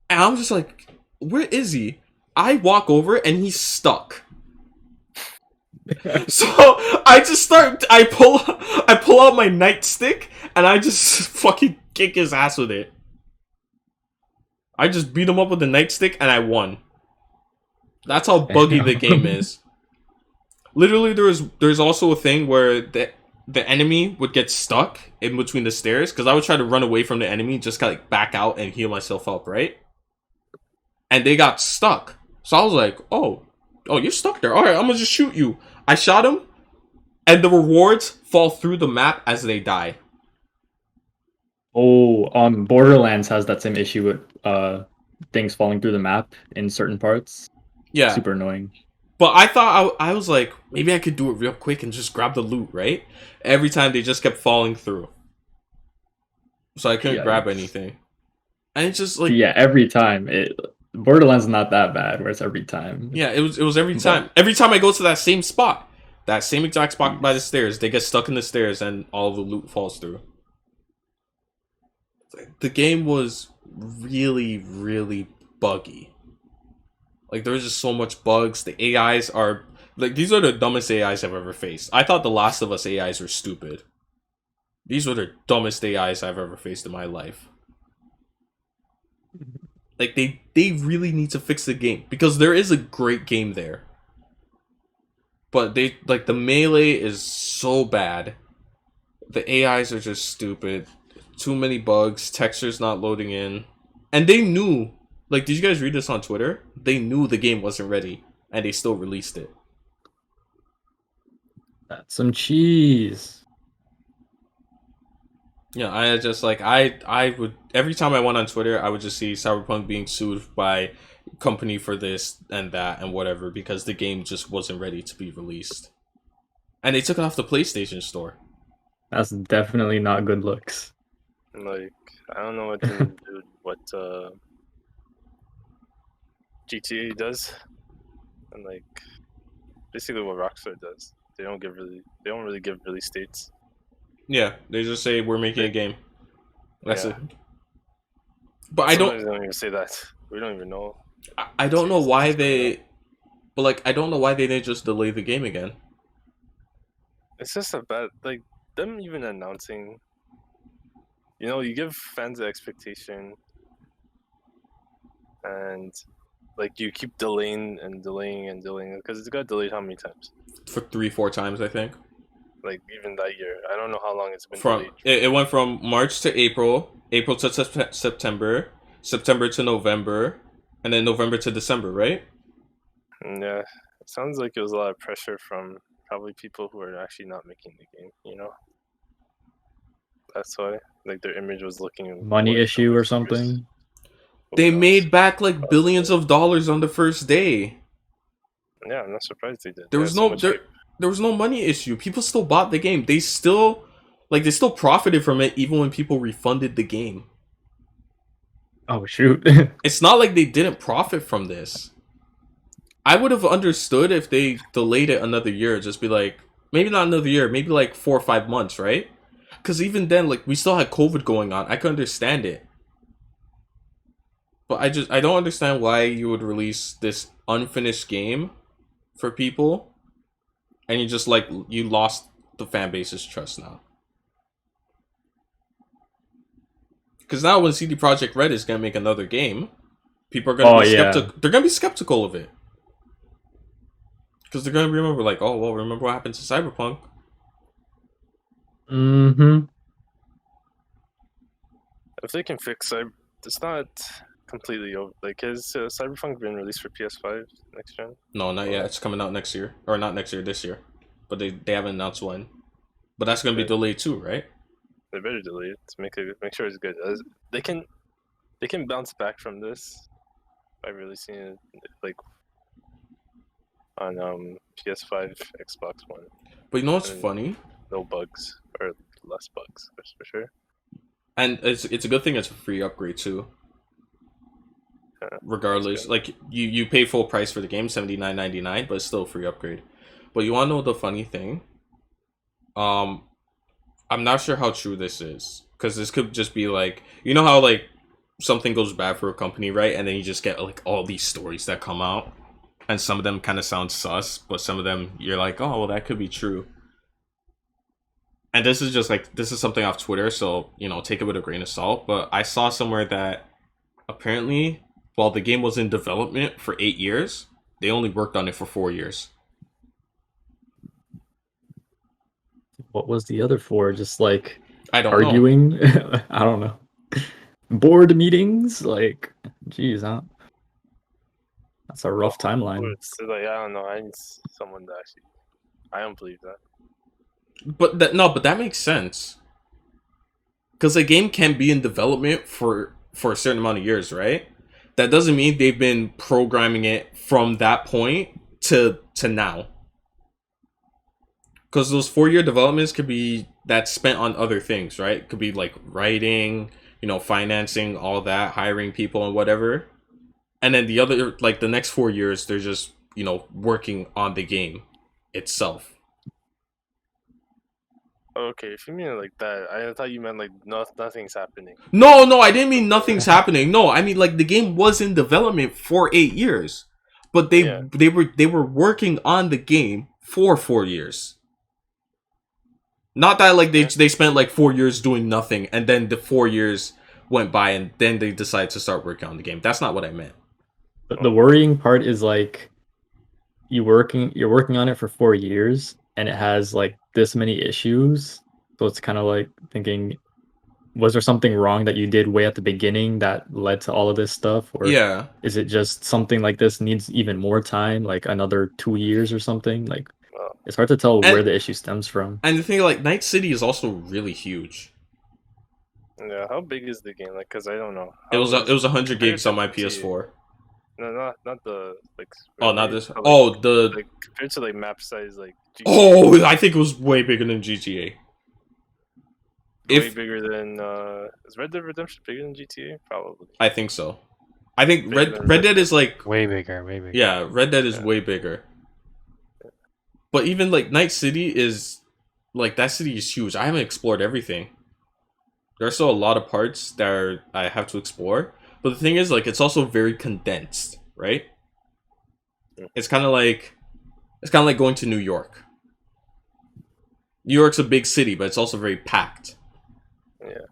And I'm just like, where is he? I walk over and he's stuck. So I pull out my nightstick and I just fucking kick his ass with it. I just beat him up with the nightstick and I won. That's how buggy the game is. Literally, there's also a thing where the enemy would get stuck in between the stairs because I would try to run away from the enemy, just like back out and heal myself up, right? And they got stuck. So I was like, oh, you're stuck there. All right, I'm gonna just shoot you. I shot him, and the rewards fall through the map as they die. Oh, Borderlands has that same issue with things falling through the map in certain parts. Yeah. Super annoying. But I thought I was like, maybe I could do it real quick and just grab the loot, right? Every time they just kept falling through. So I couldn't grab anything. And it's just like... Yeah, every time. Borderlands is not that bad, where it's every time. Yeah, it was every time. Every time I go to that same spot. That same exact spot by the stairs. They get stuck in the stairs and all the loot falls through. The game was really, really buggy. Like, there was just so much bugs. The AIs are... Like, these are the dumbest AIs I've ever faced. I thought the Last of Us AIs were stupid. These were the dumbest AIs I've ever faced in my life. Like, they really need to fix the game. Because there is a great game there. But they... Like, the melee is so bad. The AIs are just stupid. Too many bugs. Textures not loading in. And they knew... Like, did you guys read this on Twitter? They knew the game wasn't ready, and they still released it. That's some cheese. Yeah, I just, like, I would... Every time I went on Twitter, I would just see Cyberpunk being sued by company for this and that and whatever, because the game just wasn't ready to be released. And they took it off the PlayStation Store. That's definitely not good looks. Like, I don't know what to do. GTA does, and like basically what Rockstar does. They don't really give release dates. Yeah, they just say we're making a game. That's Yeah. it. But Sometimes they don't even say that. We don't even know. I don't know Seriously, why what's going on. they, but like I don't know why they didn't just delay the game again. It's just a bad like them even announcing. You know, you give fans the expectation, and like you keep delaying and delaying and delaying because it's got delayed how many times? For 3-4 times, I think. Like even that year, I don't know how long it's been From delayed. it went from March to April, April to September, September to November, and then November to December, right? And yeah, it sounds like it was a lot of pressure from probably people who are actually not making the game. You know, that's why like their image was looking Money worse and issue or worse. something. Who They knows? made back like billions of dollars on the first day. Yeah, I'm not surprised they did. There They was had so no much there, hype. there was no money issue. People still bought the game. They still profited from it even when people refunded the game. Oh shoot. It's not like they didn't profit from this. I would have understood if they delayed it another year, just be like, maybe not another year, maybe like 4 or 5 months, right? Because even then, like, we still had COVID going on. I could understand it. But I don't understand why you would release this unfinished game for people, and you just, like, you lost the fan base's trust now. Because now when CD Projekt Red is going to make another game, people are going to be skeptical. They're going to be skeptical of it. Because they're going to remember, like, oh, well, remember what happened to Cyberpunk? Mm-hmm. If they can fix it, it's not completely over. Like, has Cyberpunk been released for PS5 next gen? No, not yet. It's coming out next year. Or not next year, this year. But they haven't announced when. But that's going to be delayed too, right? They better delay it to make sure it's good. They can bounce back from this by releasing it like on PS5, Xbox One. But you know what's And funny? no bugs or less bugs for sure. And it's a good thing it's a free upgrade too. Yeah, Regardless, like you pay full price for the game, $79.99, but it's still a free upgrade. But you wanna know the funny thing? I'm not sure how true this is. Because this could just be like, you know how like something goes bad for a company, right? And then you just get like all these stories that come out. And some of them kind of sound sus, but some of them you're like, oh, well, that could be true. And this is just like, this is something off Twitter, so, you know, take it with a grain of salt. But I saw somewhere that apparently, while the game was in development for 8 years, they only worked on it for 4 years. What was the other four? Just like I don't arguing? I don't know. Board meetings? Like, geez, huh? That's a rough timeline. It's like, I don't know. I need someone to actually. I don't believe that. But that makes sense. Because a game can be in development for a certain amount of years, right? That doesn't mean they've been programming it from that point to now. Because those 4-year developments could be that spent on other things, right? Could be like writing, you know, financing, all that, hiring people and whatever. And then the other, like the next 4 years, they're just, you know, working on the game itself. Okay, if you mean it like that, I thought you meant like nothing's happening. No, I didn't mean nothing's happening. No, I mean like the game was in development for 8 years. But they were working on the game for 4 years. Not that like they spent like 4 years doing nothing and then the 4 years went by and then they decided to start working on the game. That's not what I meant. But the worrying part is like you're working on it for 4 years and it has like this many issues. So it's kind of like thinking, was there something wrong that you did way at the beginning that led to all of this stuff? Or Yeah. is it just something like this needs even more time, like another 2 years or something? Like, it's hard to tell where the issue stems from. And the thing, like, Night City is also really huge. Yeah, how big is the game? Like, cause I don't know. It was 100 gigs on my PS4. No, not the like. Oh, not this. Like, like compared to like map size, like. GTA, oh, I think it was way bigger than GTA. Way bigger than is Red Dead Redemption bigger than GTA? Probably. I think so. I think Bigger than Red Dead is like Way bigger, way bigger. yeah, Red Dead is Yeah. way bigger. But even like Night City is like that city is huge. I haven't explored everything. There's still a lot of parts that I have to explore. But the thing is, like, it's also very condensed, right? It's kind of like going to New York. New York's a big city, but it's also very packed. Yeah.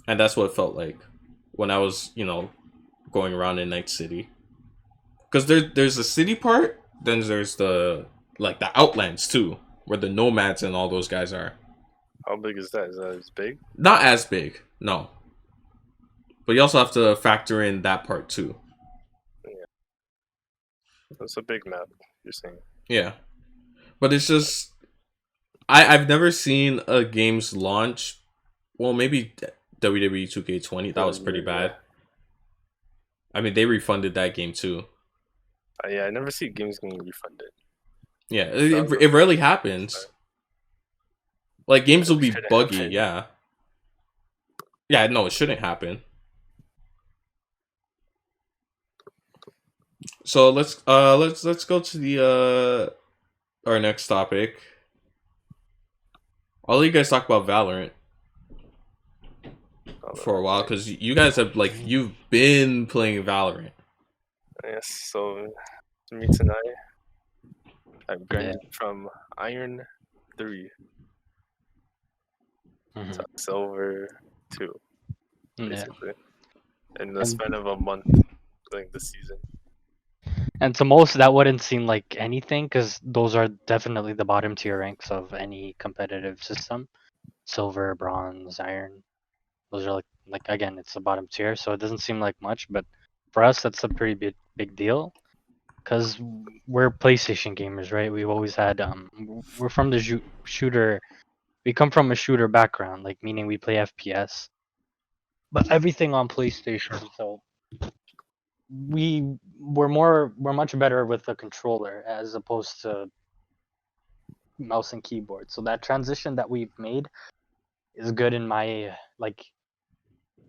And that's what it felt like when I was, going around in Night City. Because there's the city part, then there's the Outlands too, where the nomads and all those guys are. How big is that? Is that as big? Not as big, no. But you also have to factor in that part too. That's a big map. You're saying. Yeah. But it's just I've never seen a game's launch. Well, maybe WWE 2K20. That was pretty bad. I mean, they refunded that game too. Yeah, I never see games getting refunded. Yeah, it rarely happens. Like games will be Shouldn't buggy. happen. Yeah. Yeah, no, it shouldn't happen. So let's go to the our next topic. I'll let you guys talk about Valorant for a while because you guys have you've been playing Valorant. Yes, so me tonight, I'm grinding from Iron 3 Mhm. to Silver 2, Yeah. basically. In the span of a month playing this season. And to most, that wouldn't seem like anything because those are definitely the bottom tier ranks of any competitive system. Silver, bronze, iron. Those are like again, it's the bottom tier, so it doesn't seem like much. But for us, that's a pretty big deal because we're PlayStation gamers, right? We've always had we're from the shooter. We come from a shooter background, like meaning we play FPS, but everything on PlayStation. So we're much better with a controller as opposed to mouse and keyboard. So that transition that we've made is good in my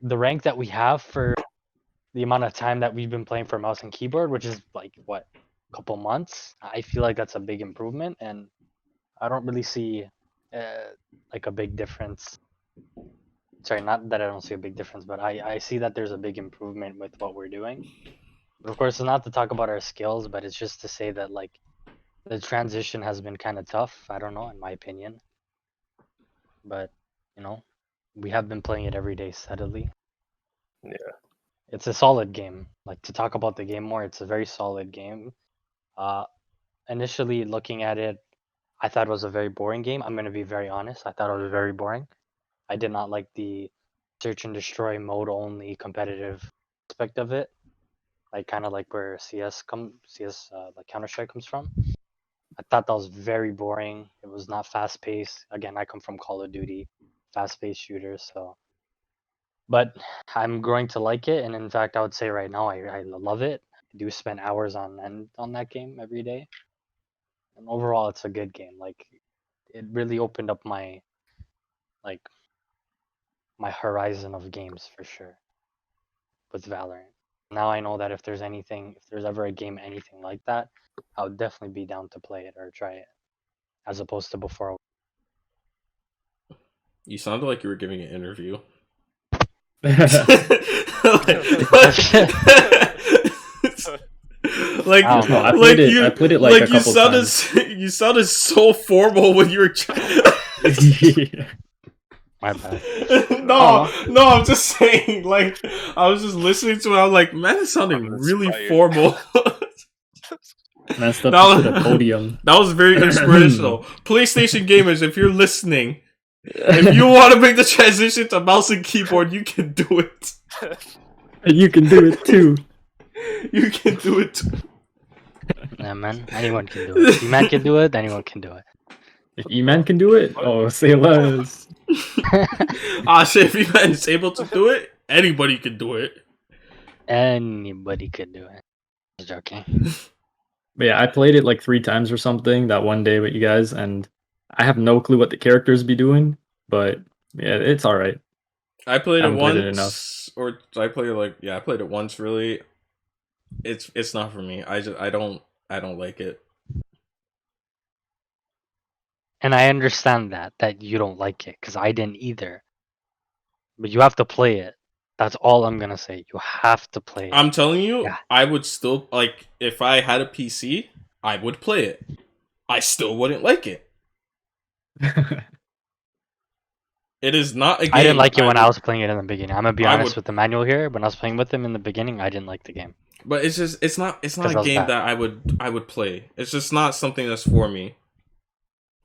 the rank that we have for the amount of time that we've been playing for mouse and keyboard, which is like what, a couple months. I feel like that's a big improvement, and I don't really see like a big difference. Sorry, not that I don't see a big difference, but I see that there's a big improvement with what we're doing. But of course, it's not to talk about our skills, but it's just to say that like the transition has been kind of tough. I don't know, in my opinion. But we have been playing it every day steadily. Yeah. It's a solid game. Like, to talk about the game more, it's a very solid game. Initially looking at it, I thought it was a very boring game. I'm gonna be very honest. I thought it was very boring. I did not like the search and destroy mode only competitive aspect of it. Like kind of like where CS like Counter-Strike comes from. I thought that was very boring. It was not fast paced. Again, I come from Call of Duty, fast paced shooters, so but I'm growing to like it, and in fact I would say right now I love it. I do spend hours on that game every day. And overall it's a good game. Like, it really opened up my my horizon of games for sure with Valorant. Now I know that if there's ever a game anything like that, I would definitely be down to play it or try it, as opposed to before. You sounded like you were giving an interview. Like, I don't know. I played it like a couple times. You sounded so formal when you were trying. My bad. No, I'm just saying. Like, I was just listening to it. I was like, man, it's sounding really formal. Man, step to the podium. That was very inspirational. PlayStation gamers, if you're listening, if you want to make the transition to mouse and keyboard, you can do it. You can do it too. You can do it too. Yeah, man. Anyone can do it. If man can do it, anyone can do it. If E-Man can do it, oh, say less. Shit, if E-Man is able to do it, anybody can do it. Anybody could do it. Just joking. But yeah, I played it like 3 times or something that one day with you guys, and I have no clue what the characters be doing, but yeah, it's alright. I played it Haven't once, played it enough. I played it once really. it's not for me. I don't like it. And I understand that you don't like it because I didn't either. But you have to play it. That's all I'm gonna say. You have to play it. I'm telling you, Yeah. I would still like if I had a PC, I would play it. I still wouldn't like it. It is not a game I didn't like it I when I would was playing it in the beginning. I'm gonna be I honest would with the manual here. When I was playing with him in the beginning, I didn't like the game but it's not because a I was game bad. that I would play. It's just not something that's for me.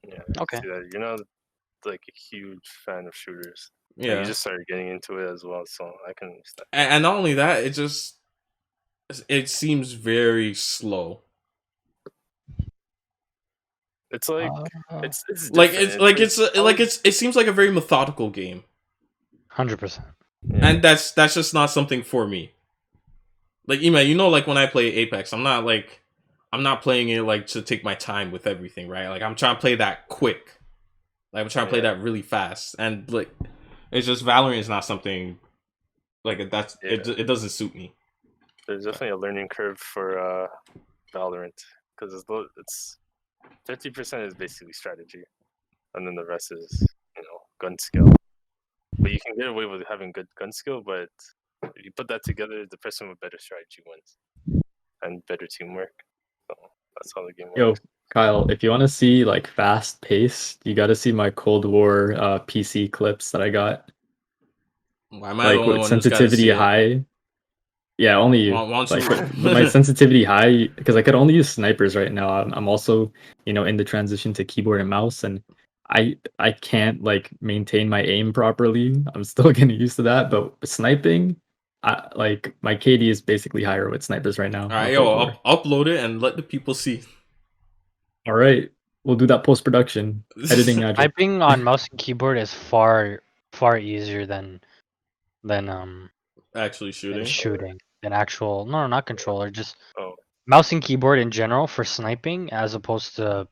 Yeah, I can Okay. see that. You're not like a huge fan of shooters. And you Yeah. just started getting into it as well, so I can understand. And not only that, it seems very slow. It's like Uh, it's Like different. it seems like a very methodical game. 100%. Yeah. And that's just not something for me. Like Ima, like when I play Apex, I'm not playing it like to take my time with everything, right? Like I'm trying to play that quick. Like I'm trying to play Yeah. that really fast. And like it's just Valorant is not something like it doesn't suit me. There's definitely a learning curve for Valorant because it's 50% is basically strategy, and then the rest is gun skill. But you can get away with having good gun skill, but if you put that together, the person with better strategy wins and better teamwork. So that's how the game Yo, works. Kyle, if you want to see like fast pace, you got to see my Cold War PC clips that I got. Why am I the Like only with one who's got to sensitivity see it? high. Yeah, only you. Why don't Like you? with my sensitivity high, because I could only use snipers right now. I'm also, in the transition to keyboard and mouse, and I can't like maintain my aim properly. I'm still getting used to that, but sniping, like my KD is basically higher with snipers right now All on right, Cold yo, War. upload it and let the people see. All right, we'll do that post production editing magic. Typing on mouse and keyboard is far easier than Actually shooting. shooting than actual no not controller, just Oh, mouse and keyboard in general for sniping as opposed to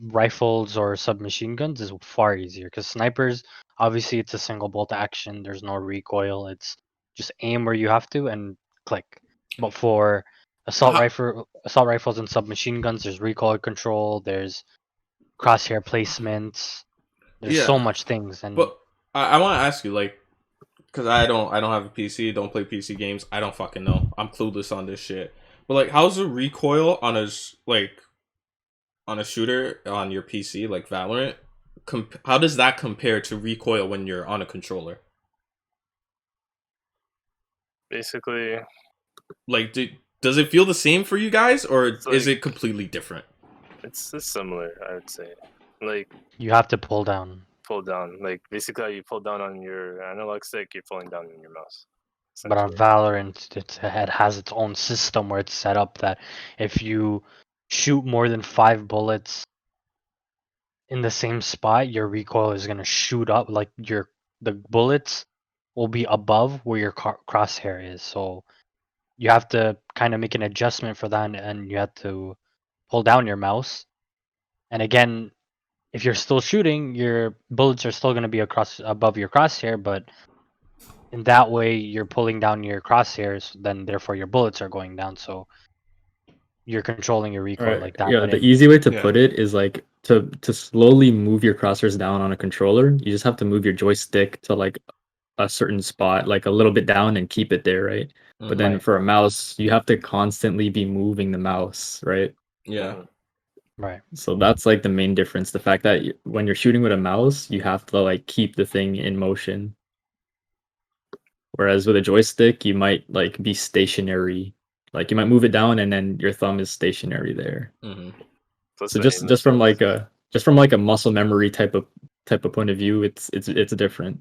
rifles or submachine guns is far easier because snipers obviously it's a single bolt action. There's no recoil. It's just aim where you have to and click. But for assault rifles and submachine guns, there's recoil control. There's crosshair placements. There's so Yeah, much things and but I want to ask you, like, because I don't have a PC, don't play PC games. I don't fucking know. I'm clueless on this shit. But like, how's the recoil on a shooter on your PC like Valorant? How does that compare to recoil when you're on a controller? basically, Like, does it feel the same for you guys, or it's is like it completely different? it's similar, I would say. Like you have to pull down. pull down, like basically how you pull down on your analog stick, you're pulling down on your mouse. But on Essentially. Valorant, it has its own system where it's set up that if you shoot more than 5 bullets in the same spot, your recoil is gonna shoot up. Like the bullets will be above where your crosshair is. So you have to kind of make an adjustment for that, and you have to pull down your mouse. And again, if you're still shooting, your bullets are still gonna be above your crosshair, but in that way you're pulling down your crosshairs, then therefore your bullets are going down. So you're controlling your All recoil right. like that. Yeah, But the easy way to Yeah. put it is like to slowly move your crosshairs down on a controller. You just have to move your joystick to like a certain spot, like a little bit down, and keep it there, right? But then Right. for a mouse, you have to constantly be moving the mouse, right? Yeah. Mhm. Right. So that's like the main difference. The fact that when you're shooting with a mouse, you have to like keep the thing in motion. Whereas with a joystick, you might like be stationary. Like you might move it down and then your thumb is stationary there. Hmm. Plus So the just aim just from assist. like a muscle memory type of point of view, it's different.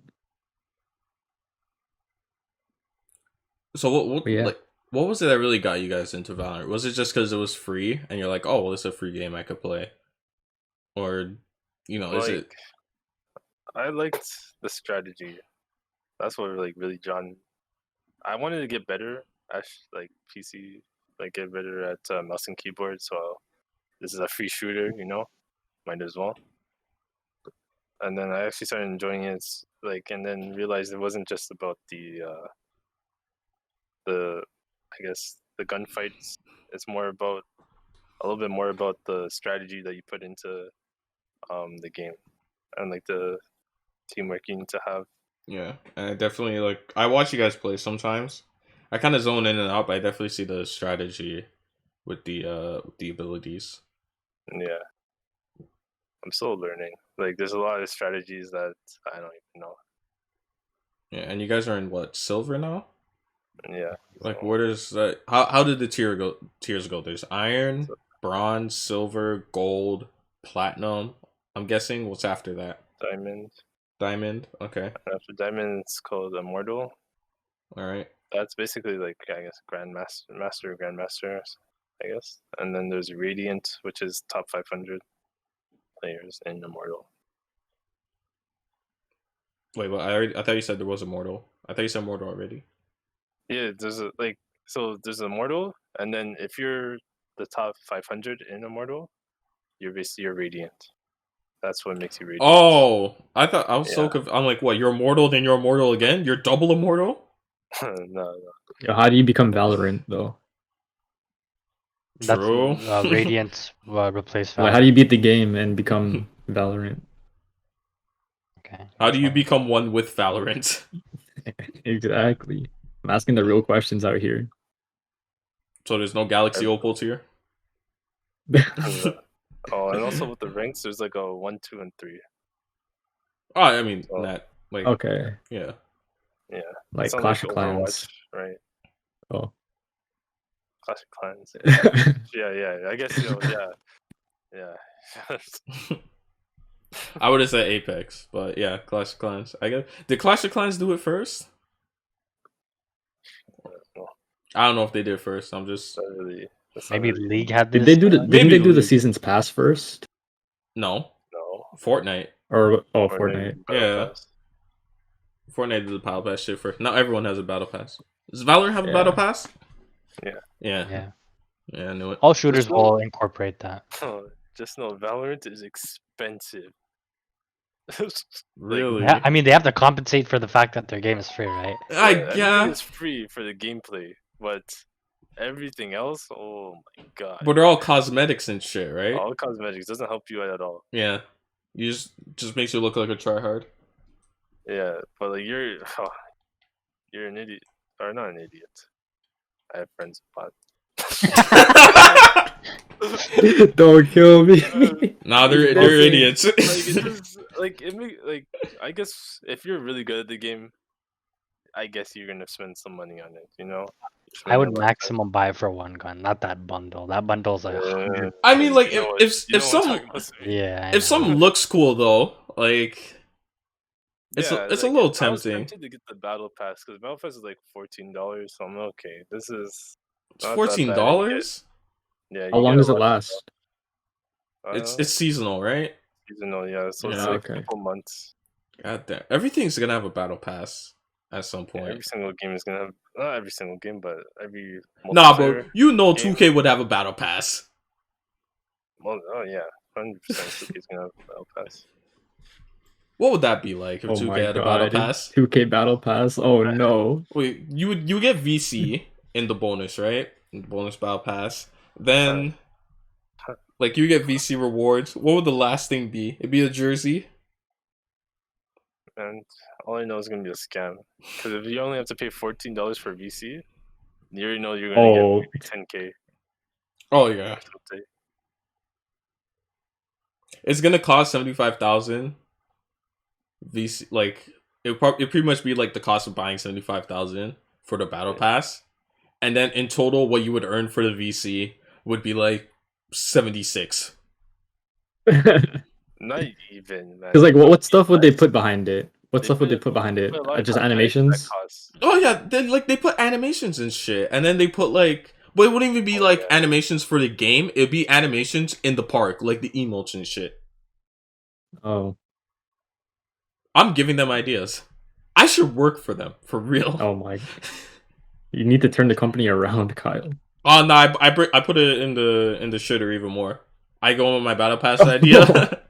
So But yeah. what was it that really got you guys into Valorant? Was it just because it was free and you're like, oh, well, it's a free game I could play, or is Like it? I liked the strategy. That's what like really John. I wanted to get better at like PC, like get better at mouse and keyboard. So this is a free shooter, might as well. And then I actually started enjoying it, like, and then realized it wasn't just about the I guess the gunfights. It's more about a little bit more about the strategy that you put into the game and like the teamwork you need to have. Yeah, and I definitely like. I watch you guys play sometimes. I kind of zone in and out, but I definitely see the strategy with the abilities. Yeah, I'm still learning. Like, there's a lot of strategies that I don't even know. Yeah, and you guys are in what, silver now? Yeah. Like, so- what is that? How did the tiers go? There's iron, bronze, silver, gold, platinum. I'm guessing what's after that? Diamond. Diamond. Okay. After diamond, it's called immortal. All right. That's basically like, I guess, grandmaster, I guess. And then there's radiant, which is top 500 players in immortal. Wait, but I thought you said there was immortal. I thought you said immortal already. Yeah, there's there's immortal, and then if you're the top 500 in immortal, you're basically radiant. That's what makes you radiant. Oh, I thought I was so Yeah. confused. I'm like, what? You're immortal, then you're immortal again? You're double immortal? No. Yo, how do you become Valorant though? That's True. Radiant replace Like, how do you beat the game and become Valorant? Okay. How do you so- become one with Valorant? Exactly. I'm asking the real questions out here. So there's no Galaxy Opal tier? Oh, and also with the ranks, there's like a 1, 2, and 3. Oh, I mean, Oh. that like Okay, yeah. Yeah. like Sounds Clash of Overwatch, Clans. right? Oh, Clash of Clans. Yeah. I guess yeah. I would have said Apex, but yeah, Clash of Clans. I guess did Clash of Clans do it first? No, I don't know if they did first. I'm just not really. That's not Maybe really- League had did this. they do the? thing? Didn't Maybe they do the League. seasons pass first? no No. Fortnite. Or Or Fortnite? Battle Yeah. Pass. Fortnite did the battle pass shit first. Now everyone has a battle pass. Does Valorant have a Yeah. battle pass? Yeah. Yeah. Yeah. I knew it. All shooters no- will incorporate that. Just know Valorant is expensive. Really? Yeah, I mean they have to compensate for the fact that their game is free, right? Everything yeah. is free for the gameplay, but everything else, oh my god! But they're all cosmetics and shit, right? All cosmetics doesn't help you at all. Yeah. You just makes you look like a tryhard. Yeah, but like you're an idiot, or not an idiot. I have friends who Don't kill me. Nah, they're They're idiots. like it just I guess if you're really good at the game, I guess you're gonna spend some money on it. You know. I would maximum buy for one gun, not that bundle. That bundle's like 100. I mean, like You know what- if you know what I'm some talking about, Sweet. Yeah. I if know. something looks cool though, like it's Yeah, a like, little I was tempting. tempted to get the battle pass because battle pass is like $14, so I'm okay. This is It's not that bad, and you get- $14. Yeah. How you long get does a it lot of last? stuff. It's seasonal, right? seasonal, yeah. So it's Yeah, like okay. a couple months. God damn. Everything's gonna have a battle pass at some Yeah, point. every single game is gonna have not every single game, but every Nah, but multiplayer you know game. 2K would have a battle pass. Well, oh yeah, 100%. 2K is gonna have a battle pass. What would that be like if Oh 2K my had a battle god. pass? 2K Battle Pass. Oh no. Wait, you get VC in the bonus, right? In the bonus battle pass. Then like you get VC rewards. What would the last thing be? It'd be a jersey. And all I know is gonna be a scam. Because if you only have to pay $14 for VC, you already know you're gonna Oh, get 10K. Oh yeah. or something. It's gonna cost 75,000 VC. Like it pretty much be like the cost of buying 75,000 for the battle Yeah. pass, and then in total, what you would earn for the VC would be like 76. Not even, man. Because like, what stuff would they put behind it? What They stuff would they put- put behind it? But a lot of Just cosmetics animations? that cost- Oh yeah, they put animations and shit, and then they put like, but it wouldn't even be Oh, like yeah. animations for the game. It'd be animations in the park, like the emotes and shit. Oh, I'm giving them ideas. I should work for them for real. oh my! You need to turn the company around, Kyle. Oh no, I put it in the shitter even more. I go on my battle pass idea.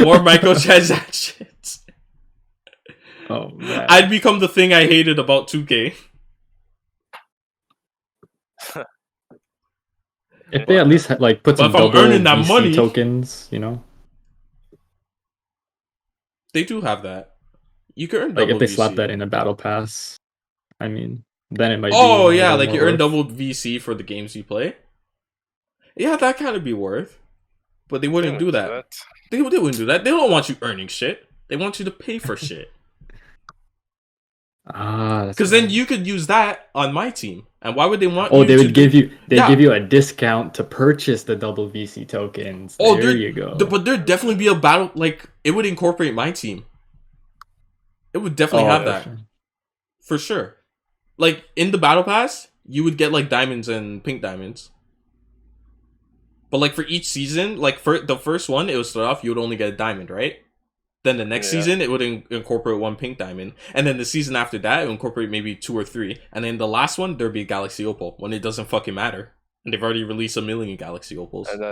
More microtransactions. Oh man. I'd become the thing I hated about 2K. If they at least like put But some if I'm double earning that VC money- tokens, you know, They do have that. You can earn like double if they VC. slap that in a battle pass, I mean, then it might. Oh be yeah, a little like you more earn worth. double VC for the games you play. Yeah, that kind of be worth. But they wouldn't do that. They wouldn't do that. They don't want you earning shit. They want you to pay for shit. Ah, that's Because right. then you could use that on my team. And why would they want Oh, you they to would give you. They Yeah. give you a discount to purchase the double VC tokens. Oh, there you go. But there'd definitely be a battle. Like, it would incorporate my team. It would definitely have that. sure. For sure. Like, in the battle pass, you would get, like, diamonds and pink diamonds. But, like, for each season, like, for the first one, it would start off, you would only get a diamond, right? Then the next season, it would incorporate one pink diamond. And then the season after that, it would incorporate maybe 2 or 3. And then the last one, there'd be a Galaxy Opal, when it doesn't fucking matter. And they've already released 1 million Galaxy Opals. And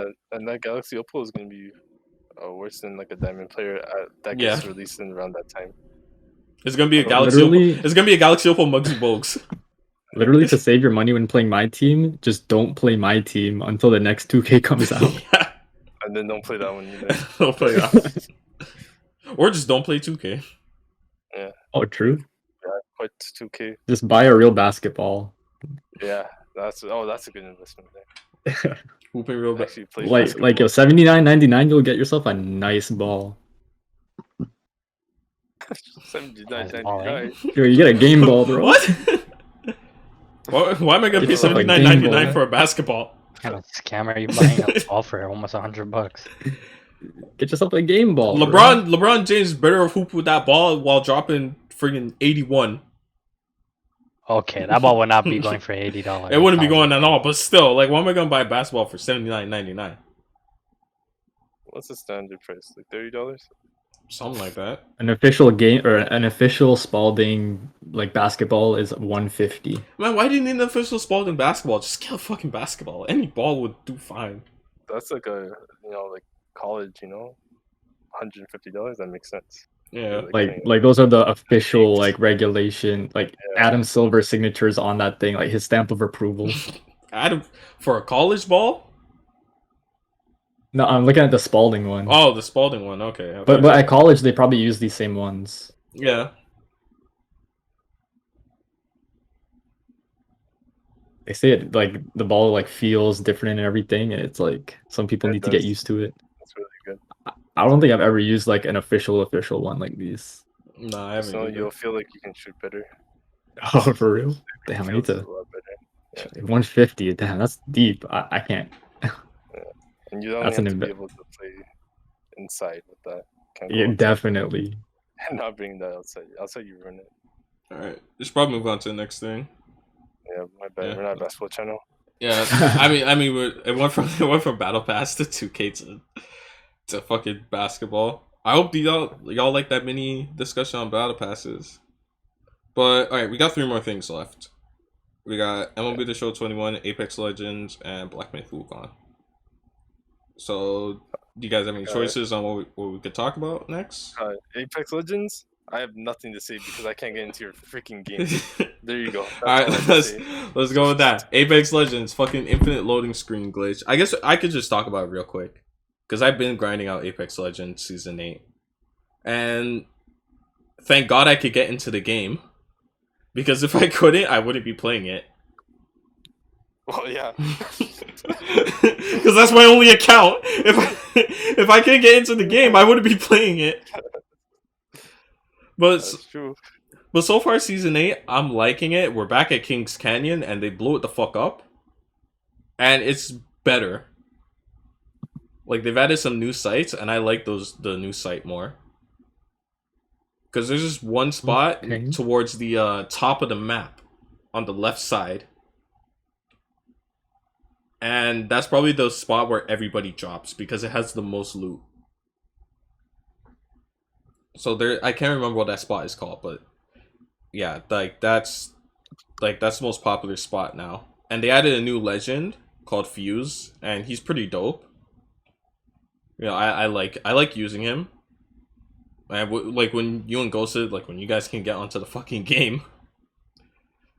that Galaxy Opal is gonna be worse than like a diamond player that gets released in around that time. It's gonna be a Galaxy Opal. Literally- It's gonna be a Galaxy Opal Muggsy Bogues. Literally, to save your money when playing my team, just don't play my team until the next 2K comes out. Yeah. And then don't play that one either. Don't play that. Or just don't play 2K. Oh, true. Quite 2K. Just buy a real basketball. Yeah, that's a good investment there. Hooping real bad. Actually play Like basketball. yo, $79.99, you'll get yourself a nice ball. 79.99. Yo, you get a game ball, bro. What? Why am I gonna Get pay yourself a $79.99 Game for a basketball? What kind of scam are you buying a ball for almost $100? Get yourself a game ball. bro. LeBron James better hoop with that ball while dropping friggin' 81. Okay, that ball would not be going for $80. It wouldn't be going at all, but still, like, why am I gonna buy a basketball for $79.99? What's the standard price? Like $30? Something like that. An official game or an official Spalding like basketball is $150. Man, why do you need an official Spalding basketball? Just get a fucking basketball. Any ball would do fine. That's like a like college, $150. That makes sense. Yeah. Like those are the official like regulation, like Adam Silver signatures on that thing, like his stamp of approval. For a college ball? No, I'm looking at the Spalding one. Oh, the Spalding one. Okay. But at college they probably use these same ones. Yeah. They say it like the ball like feels different and everything, and it's like some people It need to get does. used to it. That's really good. I don't think I've ever used like an official one like these. No, I haven't. So either. you'll feel like you can shoot better. Oh, for real? Damn, I need Feels to. a lot better. 150. Damn, that's deep. I can't. And you don't That's have an to be inve- able to play inside with that. Can't go Yeah, outside definitely. and not bring that outside. Outside you ruin it. Alright. We should probably move on to the next thing. Yeah, my bad. Yeah. We're not a basketball channel. Yeah. I mean, it went from Battle Pass to 2K to fucking basketball. I hope y'all like that mini discussion on Battle Passes. But alright, we got 3 more things left. We got MLB the Show 21, Apex Legends, and Black Myth Wukong. So, do you guys have any choices on what we could talk about next? Apex Legends? I have nothing to say because I can't get into your freaking game. There you go. That's Alright, all I have to say. let's go with that. Apex Legends, fucking infinite loading screen glitch. I guess I could just talk about it real quick. Because I've been grinding out Apex Legends Season 8. And thank God I could get into the game. Because if I couldn't, I wouldn't be playing it. Well, yeah. Because that's my only account. If I can't get into the game, I wouldn't be playing it. That's true. But so far, Season 8, I'm liking it. We're back at King's Canyon, and they blew it the fuck up. And it's better. Like, they've added some new sites, and I like the new site more. Because there's just one spot towards the top of the map on the left side. And that's probably the spot where everybody drops, because it has the most loot. So I can't remember what that spot is called, but yeah, that's the most popular spot now. And they added a new legend called Fuse, and he's pretty dope. You know, I like using him. And like when you and Ghosted, like when you guys can get onto the fucking game,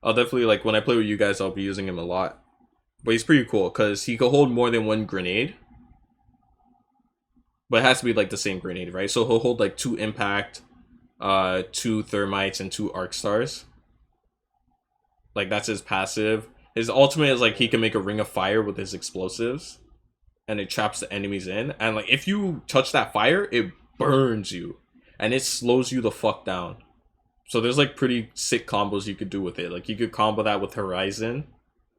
I'll definitely, like when I play with you guys, I'll be using him a lot. But he's pretty cool because he can hold more than one grenade. But it has to be like the same grenade, right? So he'll hold like 2 impact, 2 thermites, and 2 arc stars. Like that's his passive. His ultimate is like he can make a ring of fire with his explosives. And it traps the enemies in. And like if you touch that fire, it burns you. And it slows you the fuck down. So there's like pretty sick combos you could do with it. Like you could combo that with Horizon.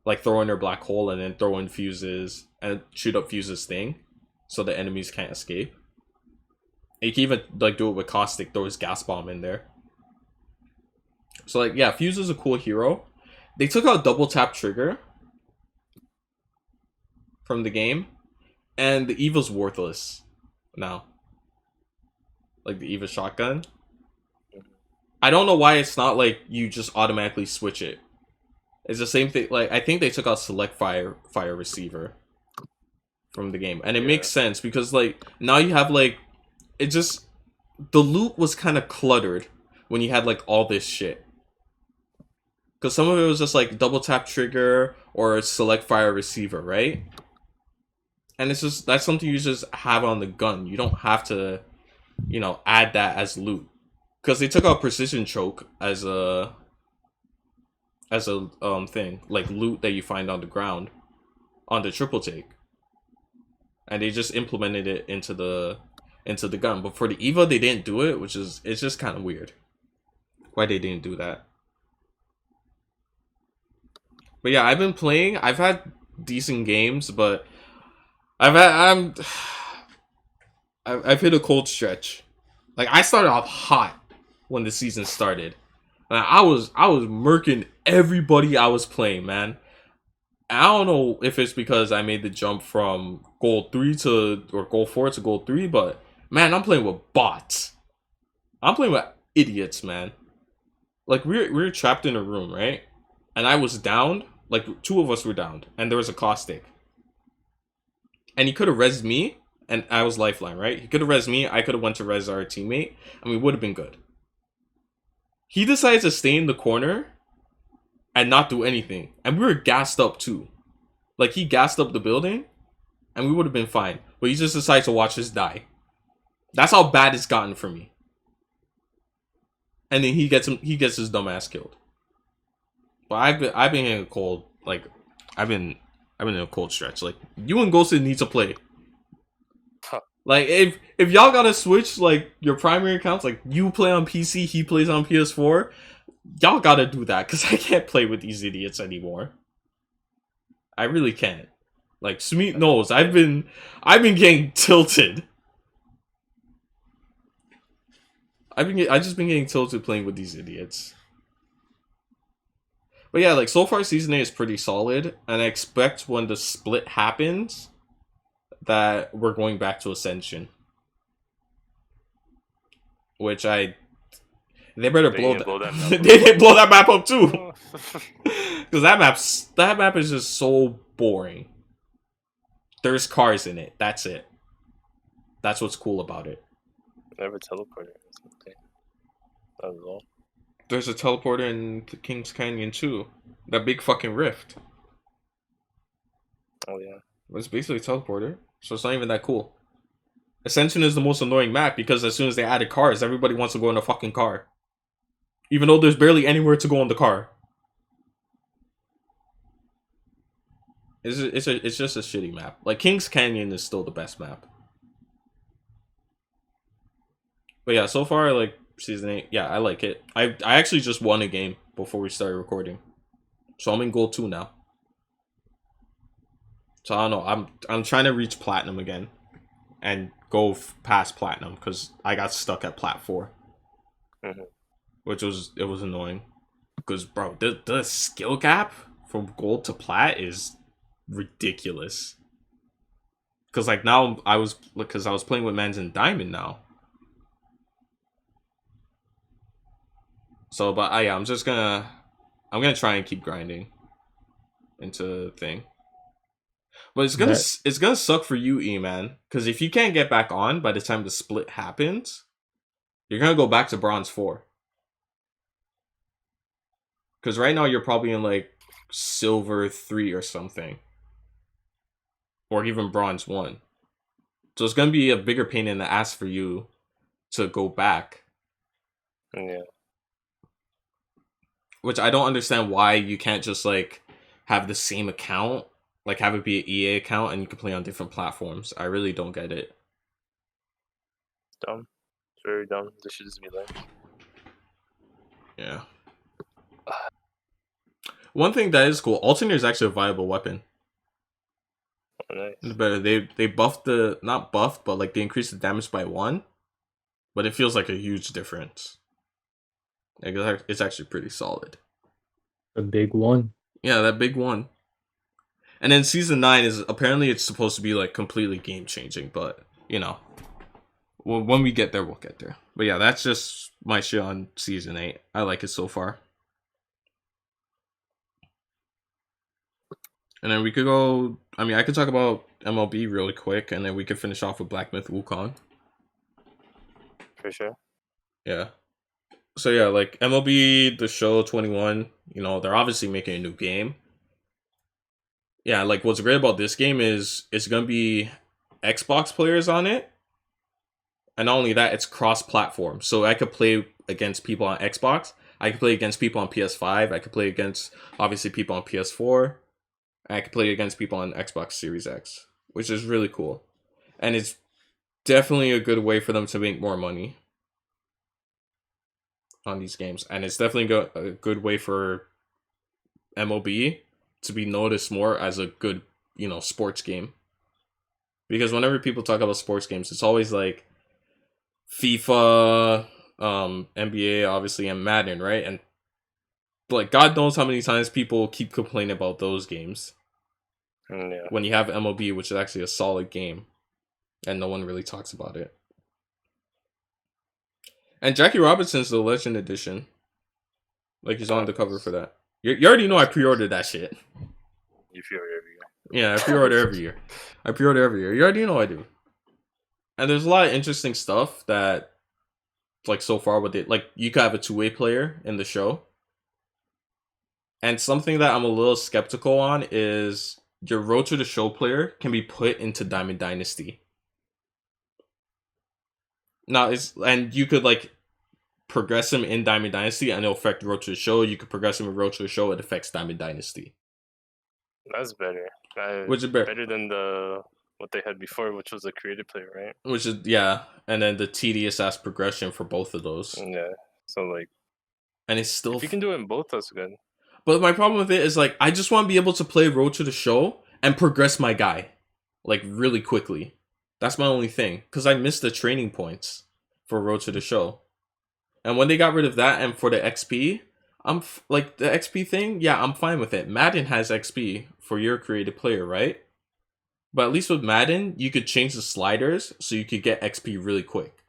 Like throw in their black hole and then throw in fuses. And shoot up fuses thing. So the enemies can't escape. And you can even like do it with Caustic. Throw his gas bomb in there. So like yeah, Fuse is a cool hero. They took out double tap trigger from the game. And the Eva's worthless now. Like the Eva shotgun. I don't know why it's not like you just automatically switch it. It's the same thing. Like I think they took out select fire receiver from the game. And it makes sense because like now you have like it just the loot was kind of cluttered when you had like all this shit. Because some of it was just like double tap trigger or select fire receiver, right? And it's just that's something you just have on the gun. You don't have to, you know, add that as loot. Because they took out precision choke as a thing, like loot that you find on the ground on the triple take. And they just implemented it into the gun. But for the Eva they didn't do it, which is it's just kind of weird. Why they didn't do that. But yeah, I've been playing. I've had decent games, but I've hit a cold stretch. Like I started off hot when the season started. I was murking everybody I was playing, man. I don't know if it's because I made the jump from gold 3 or gold 4 to gold 3, but man, I'm playing with bots. I'm playing with idiots, man. Like we were trapped in a room, right? And I was downed. Like 2 of us were downed, and there was a Caustic. And he could have rezzed me, and I was lifeline, right? He could have rezzed me, I could have went to res our teammate, and we would have been good. He decides to stay in the corner and not do anything. And we were gassed up too. Like he gassed up the building, and we would have been fine. But he just decided to watch us die. That's how bad it's gotten for me. And then he gets his dumb ass killed. But I've been in a cold, like I've been in a cold stretch. Like you and Ghosted need to play. Like if y'all gotta switch like your primary accounts, like you play on PC, he plays on PS4, y'all gotta do that because I can't play with these idiots anymore. I really can't. Like Smeet knows I've been getting tilted. I just been getting tilted playing with these idiots. But yeah, like so far season 8 is pretty solid, and I expect when the split happens that we're going back to Ascension. Which they better blow that map. They didn't blow that map up too. Because that map is just so boring. There's cars in it. That's it. That's what's cool about it. Never teleported. Okay. Not at all. There's a teleporter in the King's Canyon too. That big fucking rift. Oh yeah. It's basically a teleporter, so it's not even that cool. Ascension is the most annoying map because as soon as they added cars, everybody wants to go in a fucking car. Even though there's barely anywhere to go in the car. It's just a shitty map. Like King's Canyon is still the best map. But yeah, so far like season 8, yeah, I like it. I actually just won a game before we started recording. So I'm in gold 2 now. So I don't know, I'm trying to reach platinum again and go past platinum because I got stuck at plat 4. Mm-hmm. Which was annoying. Because bro, the skill gap from gold to plat is ridiculous. Because like now I was playing with Mans in Diamond now. So, but I'm gonna try and keep grinding into the thing. But it's gonna suck for you, E man, because if you can't get back on by the time the split happens, you're gonna go back to bronze 4. Because right now you're probably in like silver 3 or something, or even bronze 1. So it's gonna be a bigger pain in the ass for you to go back. Yeah. Which I don't understand why you can't just like have the same account, like have it be an EA account and you can play on different platforms. I really don't get it. Dumb. It's very dumb. This should just be like. Yeah. One thing that is cool, Alternator is actually a viable weapon. Oh, nice. It's better. They buffed the, not buffed, but like they increased the damage by 1. But it feels like a huge difference. Like, it's actually pretty solid. A big one. Yeah, that big 1. And then season 9 is apparently it's supposed to be like completely game changing, but you know, when we get there, we'll get there. But yeah, that's just my shit on season 8. I like it so far. And then we could go. I mean, I could talk about MLB really quick, and then we could finish off with Black Myth Wukong. For sure. Yeah. So yeah, like MLB the Show 21. You know, they're obviously making a new game. Yeah, like what's great about this game is it's gonna be Xbox players on it, and not only that, it's cross-platform. So I could play against people on Xbox. I could play against people on PS5. I could play against obviously people on PS4. And I could play against people on Xbox Series X, which is really cool, and it's definitely a good way for them to make more money on these games, and it's definitely a good way for MLB to be noticed more as a good, you know, sports game. Because whenever people talk about sports games, it's always like FIFA, NBA, obviously, and Madden, right? And like God knows how many times people keep complaining about those games. Yeah. When you have MLB, which is actually a solid game, and no one really talks about it. And Jackie Robinson's the Legend Edition. Like he's on the cover for that. You already know I pre-ordered that shit. You feel every year. Yeah, I pre-order every year. You already know I do. And there's a lot of interesting stuff that, like so far with it, like you could have a 2-way player in the show. And something that I'm a little skeptical on is your Road to the Show player can be put into Diamond Dynasty. Now and you could like progress him in Diamond Dynasty and it'll affect Road to the Show. You could progress him in Road to the Show, it affects Diamond Dynasty. That's better. Which is better? Better than what they had before, which was a creative player, right? Which is, yeah, and then the tedious ass progression for both of those. Yeah. So like, and it's still, if you can do it in both, that's good. But my problem with it is like I just want to be able to play Road to the Show and progress my guy like really quickly. That's my only thing, because I missed the training points for Road to the Show. And when they got rid of that and for the XP, like the XP thing, yeah, I'm fine with it. Madden has XP for your creative player, right? But at least with Madden, you could change the sliders so you could get XP really quick.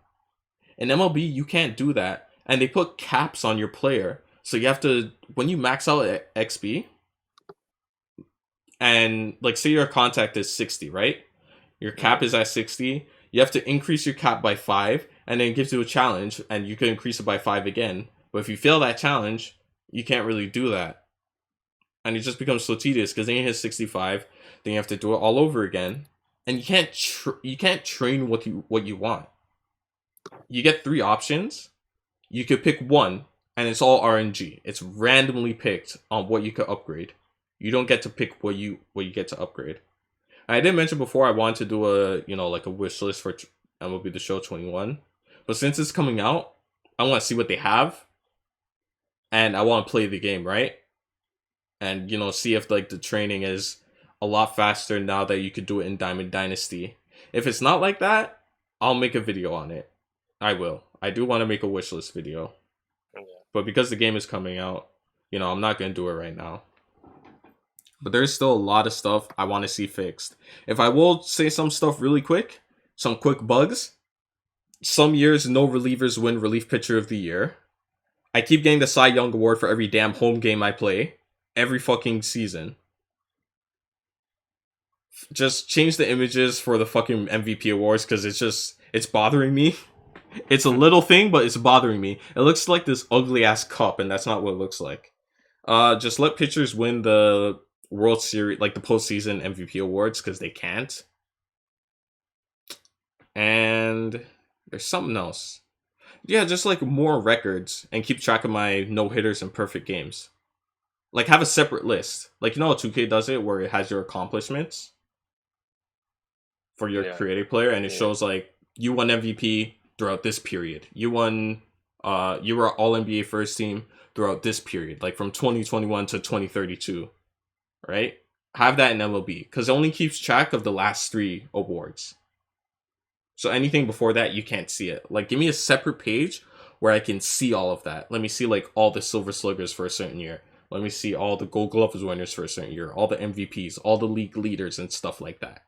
In MLB, you can't do that. And they put caps on your player. So you have to, when you max out XP, and like say your contact is 60, right? Your cap is at 60. You have to increase your cap by 5, and then it gives you a challenge, and you can increase it by 5 again. But if you fail that challenge, you can't really do that. And it just becomes so tedious, because then you hit 65, then you have to do it all over again. And you can't train what you want. You get 3 options. You could pick one, and it's all RNG. It's randomly picked on what you could upgrade. You don't get to pick what you get to upgrade. I did mention before I wanted to do a wish list for MLB the Show 21, but since it's coming out, I want to see what they have, and I want to play the game, right? And see if like the training is a lot faster now that you could do it in Diamond Dynasty. If it's not like that, I'll make a video on it. I will. I do want to make a wish list video, but because the game is coming out, I'm not gonna do it right now. But there's still a lot of stuff I want to see fixed. If I will say some stuff really quick, some quick bugs. Some years, no relievers win Relief Pitcher of the Year. I keep getting the Cy Young Award for every damn home game I play. Every fucking season. Just change the images for the fucking MVP awards, because it's bothering me. It's a little thing, but it's bothering me. It looks like this ugly ass cup, and that's not what it looks like. Just let pitchers win the World Series, like the postseason MVP awards, because they can't. And there's something else. Yeah, just like more records and keep track of my no hitters and perfect games. Like have a separate list. Like you know how 2K does it where it has your accomplishments for your Yeah. creative player and it Yeah. shows like you won MVP throughout this period. You won you were all NBA first team throughout this period, like from 2021 to 2032, right? Have that in MLB because it only keeps track of the last 3 awards. So anything before that, you can't see it. Like, give me a separate page where I can see all of that. Let me see like all the Silver Sluggers for a certain year. Let me see all the Gold Gloves winners for a certain year, all the MVPs, all the league leaders and stuff like that.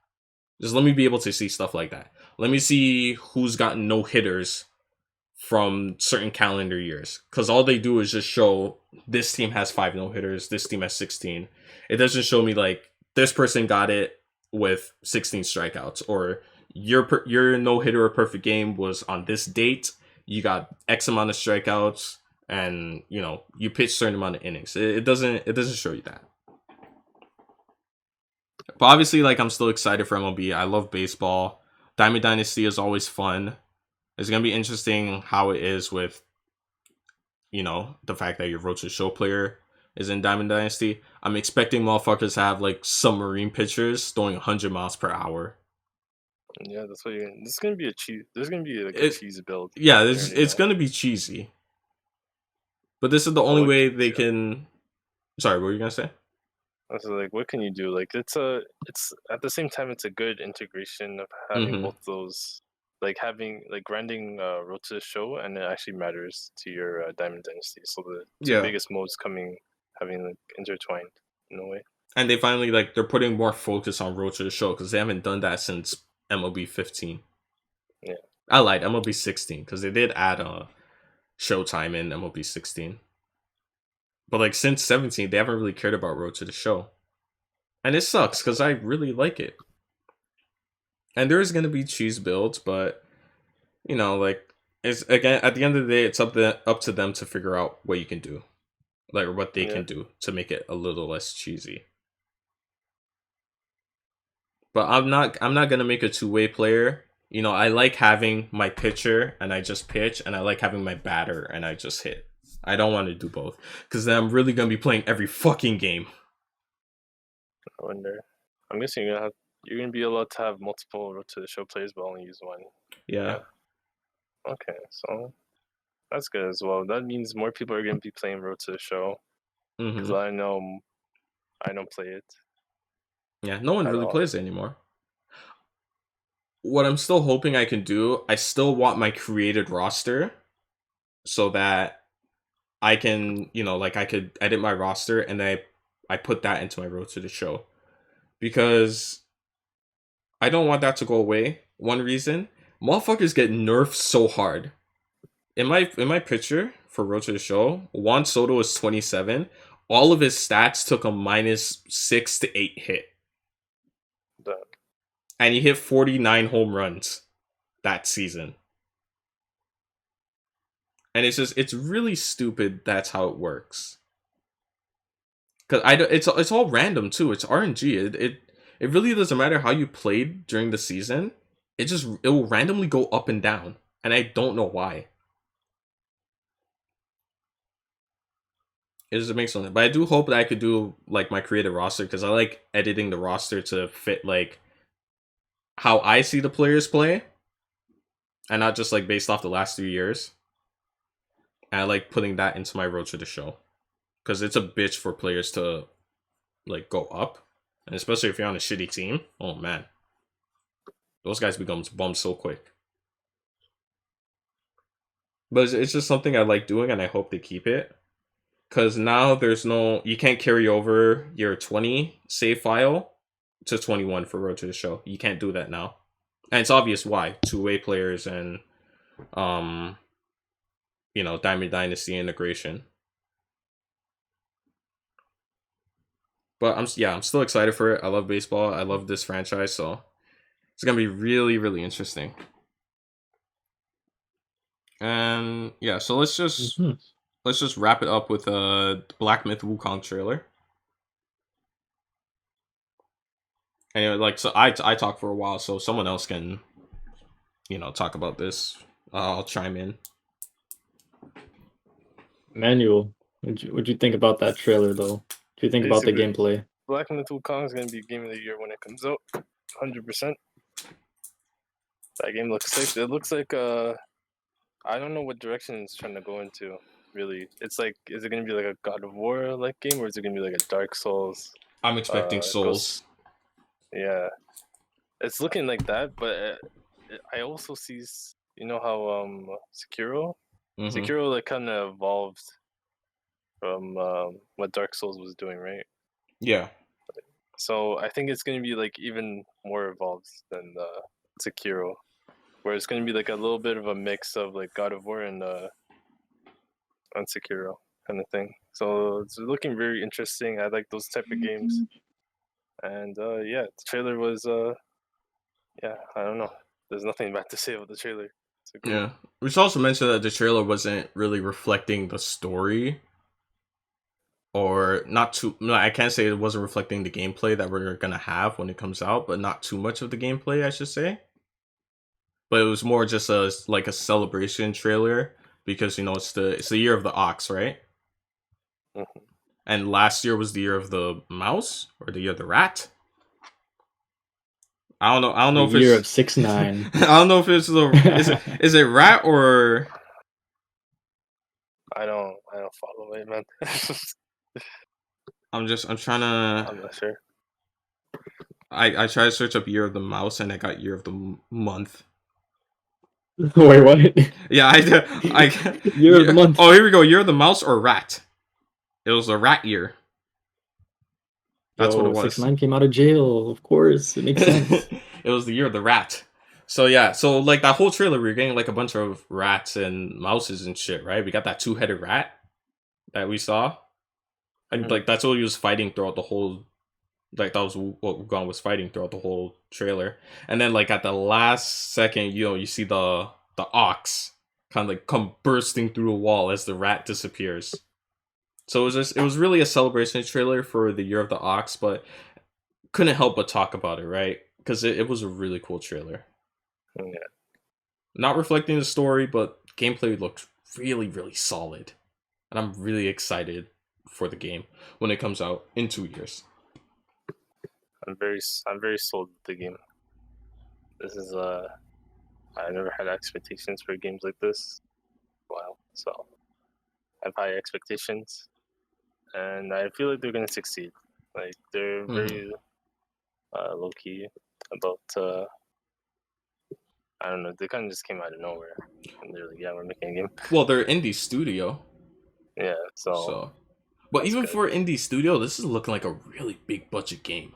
Just let me be able to see stuff like that. Let me see who's gotten no hitters from certain calendar years. Because all they do is just show this team has 5 no hitters, this team has 16. It doesn't show me like this person got it with 16 strikeouts or your no hitter or perfect game was on this date. You got X amount of strikeouts, and you know you pitched certain amount of innings. It doesn't show you that. But obviously, like I'm still excited for MLB. I love baseball. Diamond Dynasty is always fun. It's gonna be interesting how it is with, you know, the fact that your Road to the Show player is in Diamond Dynasty. I'm expecting motherfuckers to have like submarine pitchers throwing 100 miles per hour. Yeah, that's what you're. This is gonna be a cheese. There's gonna be like a cheese build. Yeah, I it's already know. gonna be cheesy. But this is the only way they can. Sorry, what were you gonna say? I was like, what can you do? Like, it's at the same time, it's a good integration of having Mhm. both those, like having like grinding Road to the Show, and it actually matters to your Diamond Dynasty. So the 2 Yeah. biggest modes having like intertwined in a way. And they finally like they're putting more focus on Road to the Show because they haven't done that since MLB 15. Yeah. I lied, MLB 16 because they did add Showtime in MLB 16. But like since 17, they haven't really cared about Road to the Show. And it sucks because I really like it. And there is gonna be cheese builds, but you know, like it's again at the end of the day, it's up to them to figure out what you can do. Like what they can do to make it a little less cheesy. But I'm not gonna make a 2-way player. You know, I like having my pitcher and I just pitch, and I like having my batter and I just hit. I don't want to do both because then I'm really gonna be playing every fucking game. I wonder. I'm guessing you're gonna be allowed to have multiple Road to the Show players, but only use one. Yeah. Okay, so that's good as well. That means more people are gonna be playing Road to the Show because I don't play it. Yeah, no one at really all. plays it anymore. What I'm still hoping I can do, I still want my created roster so that I can, you know, like I could edit my roster and I put that into my Road to the Show. Because I don't want that to go away. One reason, motherfuckers get nerfed so hard. In my picture for Road to the Show, Juan Soto is 27. All of his stats took a -6 to 8 hit. Done. And he hit 49 home runs that season. And it's really stupid that's how it works. Cuz it's all random too. It's RNG. It really doesn't matter how you played during the season. It will randomly go up and down, and I don't know why. It just makes something. But I do hope that I could do like my creative roster because I like editing the roster to fit like how I see the players play, and not just like based off the last 3 years. And I like putting that into my Road to the Show because it's a bitch for players to like go up, and especially if you're on a shitty team. Oh man, those guys become bums so quick. But it's just something I like doing, and I hope they keep it. Because now you can't carry over your 20 save file to 21 for Road to the Show. You can't do that now. And it's obvious why. 2-way players and, you know, Diamond Dynasty integration. But I'm still excited for it. I love baseball. I love this franchise. So it's going to be really, really interesting. And yeah, so let's just wrap it up with a Black Myth Wukong trailer. Anyway, like, so I talk for a while, so someone else can, talk about this. I'll chime in. Manuel, what'd you think about that trailer though? What do you think about the Basically, gameplay? Black Myth Wukong is gonna be game of the year when it comes out, 100%. That game looks sick. It looks like I don't know what direction it's trying to go into. Really, it's like, is it gonna be like a God of War like game, or is it gonna be like a Dark Souls? I'm expecting Souls. Yeah, it's looking like that, but I also see, you know how Sekiro, Mhm. Sekiro like kind of evolved from what Dark Souls was doing, right? Yeah. So I think it's gonna be like even more evolved than Sekiro, where it's gonna be like a little bit of a mix of like God of War and Sekiro kind of thing. So it's looking very interesting. I like those type of games, and yeah, the trailer was yeah, I don't know. There's nothing bad to say about the trailer. Yeah. We should also mention that the trailer wasn't really reflecting the story. Or not too. No, I can't say it wasn't reflecting the gameplay that we're gonna have when it comes out, but not too much of the gameplay, I should say. But it was more just a celebration trailer because it's the year of the ox, right? Mhm. And last year was the year of the mouse or the year of the rat. I don't know. I don't know The if year it's of 6ix9ine. I don't know if it's is it rat or I don't follow it, man. I'm trying to. I'm not sure. I tried to search up year of the mouse and I got year of the month. Wait, what? Yeah, I Year of the month. Oh, here we go. Year of the mouse or rat. It was a rat year. That's what it was. 6ix9ine came out of jail. Of course, it makes sense. It was the year of the rat. So yeah, so like that whole trailer, we were getting like a bunch of rats and mouses and shit, right? We got that two-headed rat that we saw, and like that's what he was fighting throughout the whole. Like that was what Wukong was fighting throughout the whole trailer, and then like at the last second, you see the ox kind of like come bursting through a wall as the rat disappears. So it was really a celebration trailer for the year of the ox, but couldn't help but talk about it, right? Because it was a really cool trailer. Yeah. Not reflecting the story, but gameplay looked really, really solid. And I'm really excited for the game when it comes out in 2 years. I'm very sold with the game. This is I never had expectations for games like this. Wow. So I have high expectations, and I feel like they're gonna succeed. Like they're very low key about. I don't know. They kind of just came out of nowhere, and they're like, "Yeah, we're making a game." Well, they're indie studio. Yeah. So. But even good. for indie studio, this is looking like a really big budget game.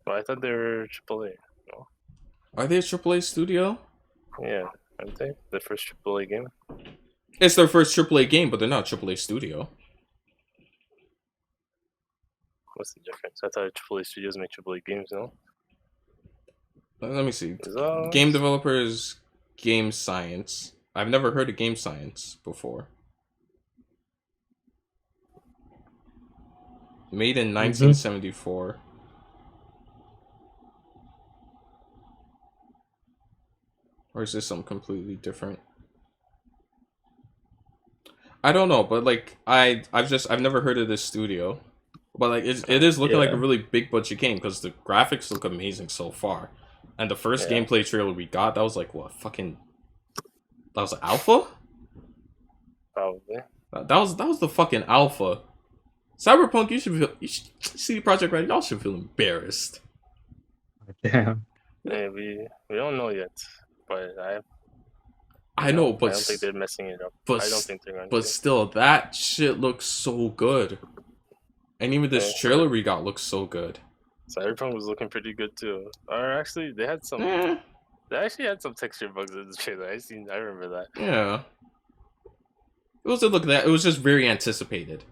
Well, I thought they were AAA. No? Are they a AAA studio? Yeah, aren't they? The first AAA game. It's their first AAA game, but they're not a AAA studio. What's the difference? I thought AAA studios make AAA games, no? Let me see. Game developers, Game Science. I've never heard of Game Science before. Made in 1974. Or is this something completely different? I don't know, but like I've never heard of this studio. But like it is looking like a really big budget game because the graphics look amazing so far. And the first gameplay trailer we got, that was like what fucking that was alpha? Probably. That was the fucking alpha. Cyberpunk, you should see Project Red, y'all should feel embarrassed. Damn. Hey, we don't know yet, but I know, but I don't think they're messing it up. But I don't think they're going to. But still, that shit looks so good. And even this trailer we got looks so good. Cyberpunk was looking pretty good too. Or actually, they had some. They actually had some texture bugs in the trailer. I remember that. Yeah. It was it was just very anticipated.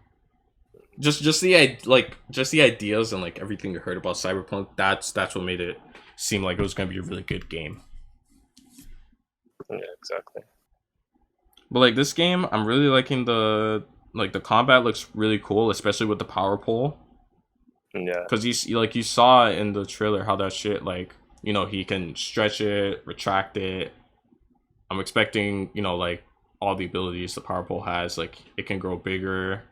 Just the ideas and like everything you heard about Cyberpunk. That's what made it seem like it was gonna be a really good game. Yeah, exactly. But like this game, I'm really liking the combat looks really cool, especially with the power pole. Yeah. Because you saw in the trailer how that shit, like, he can stretch it, retract it. I'm expecting, like, all the abilities the power pole has, like, it can grow bigger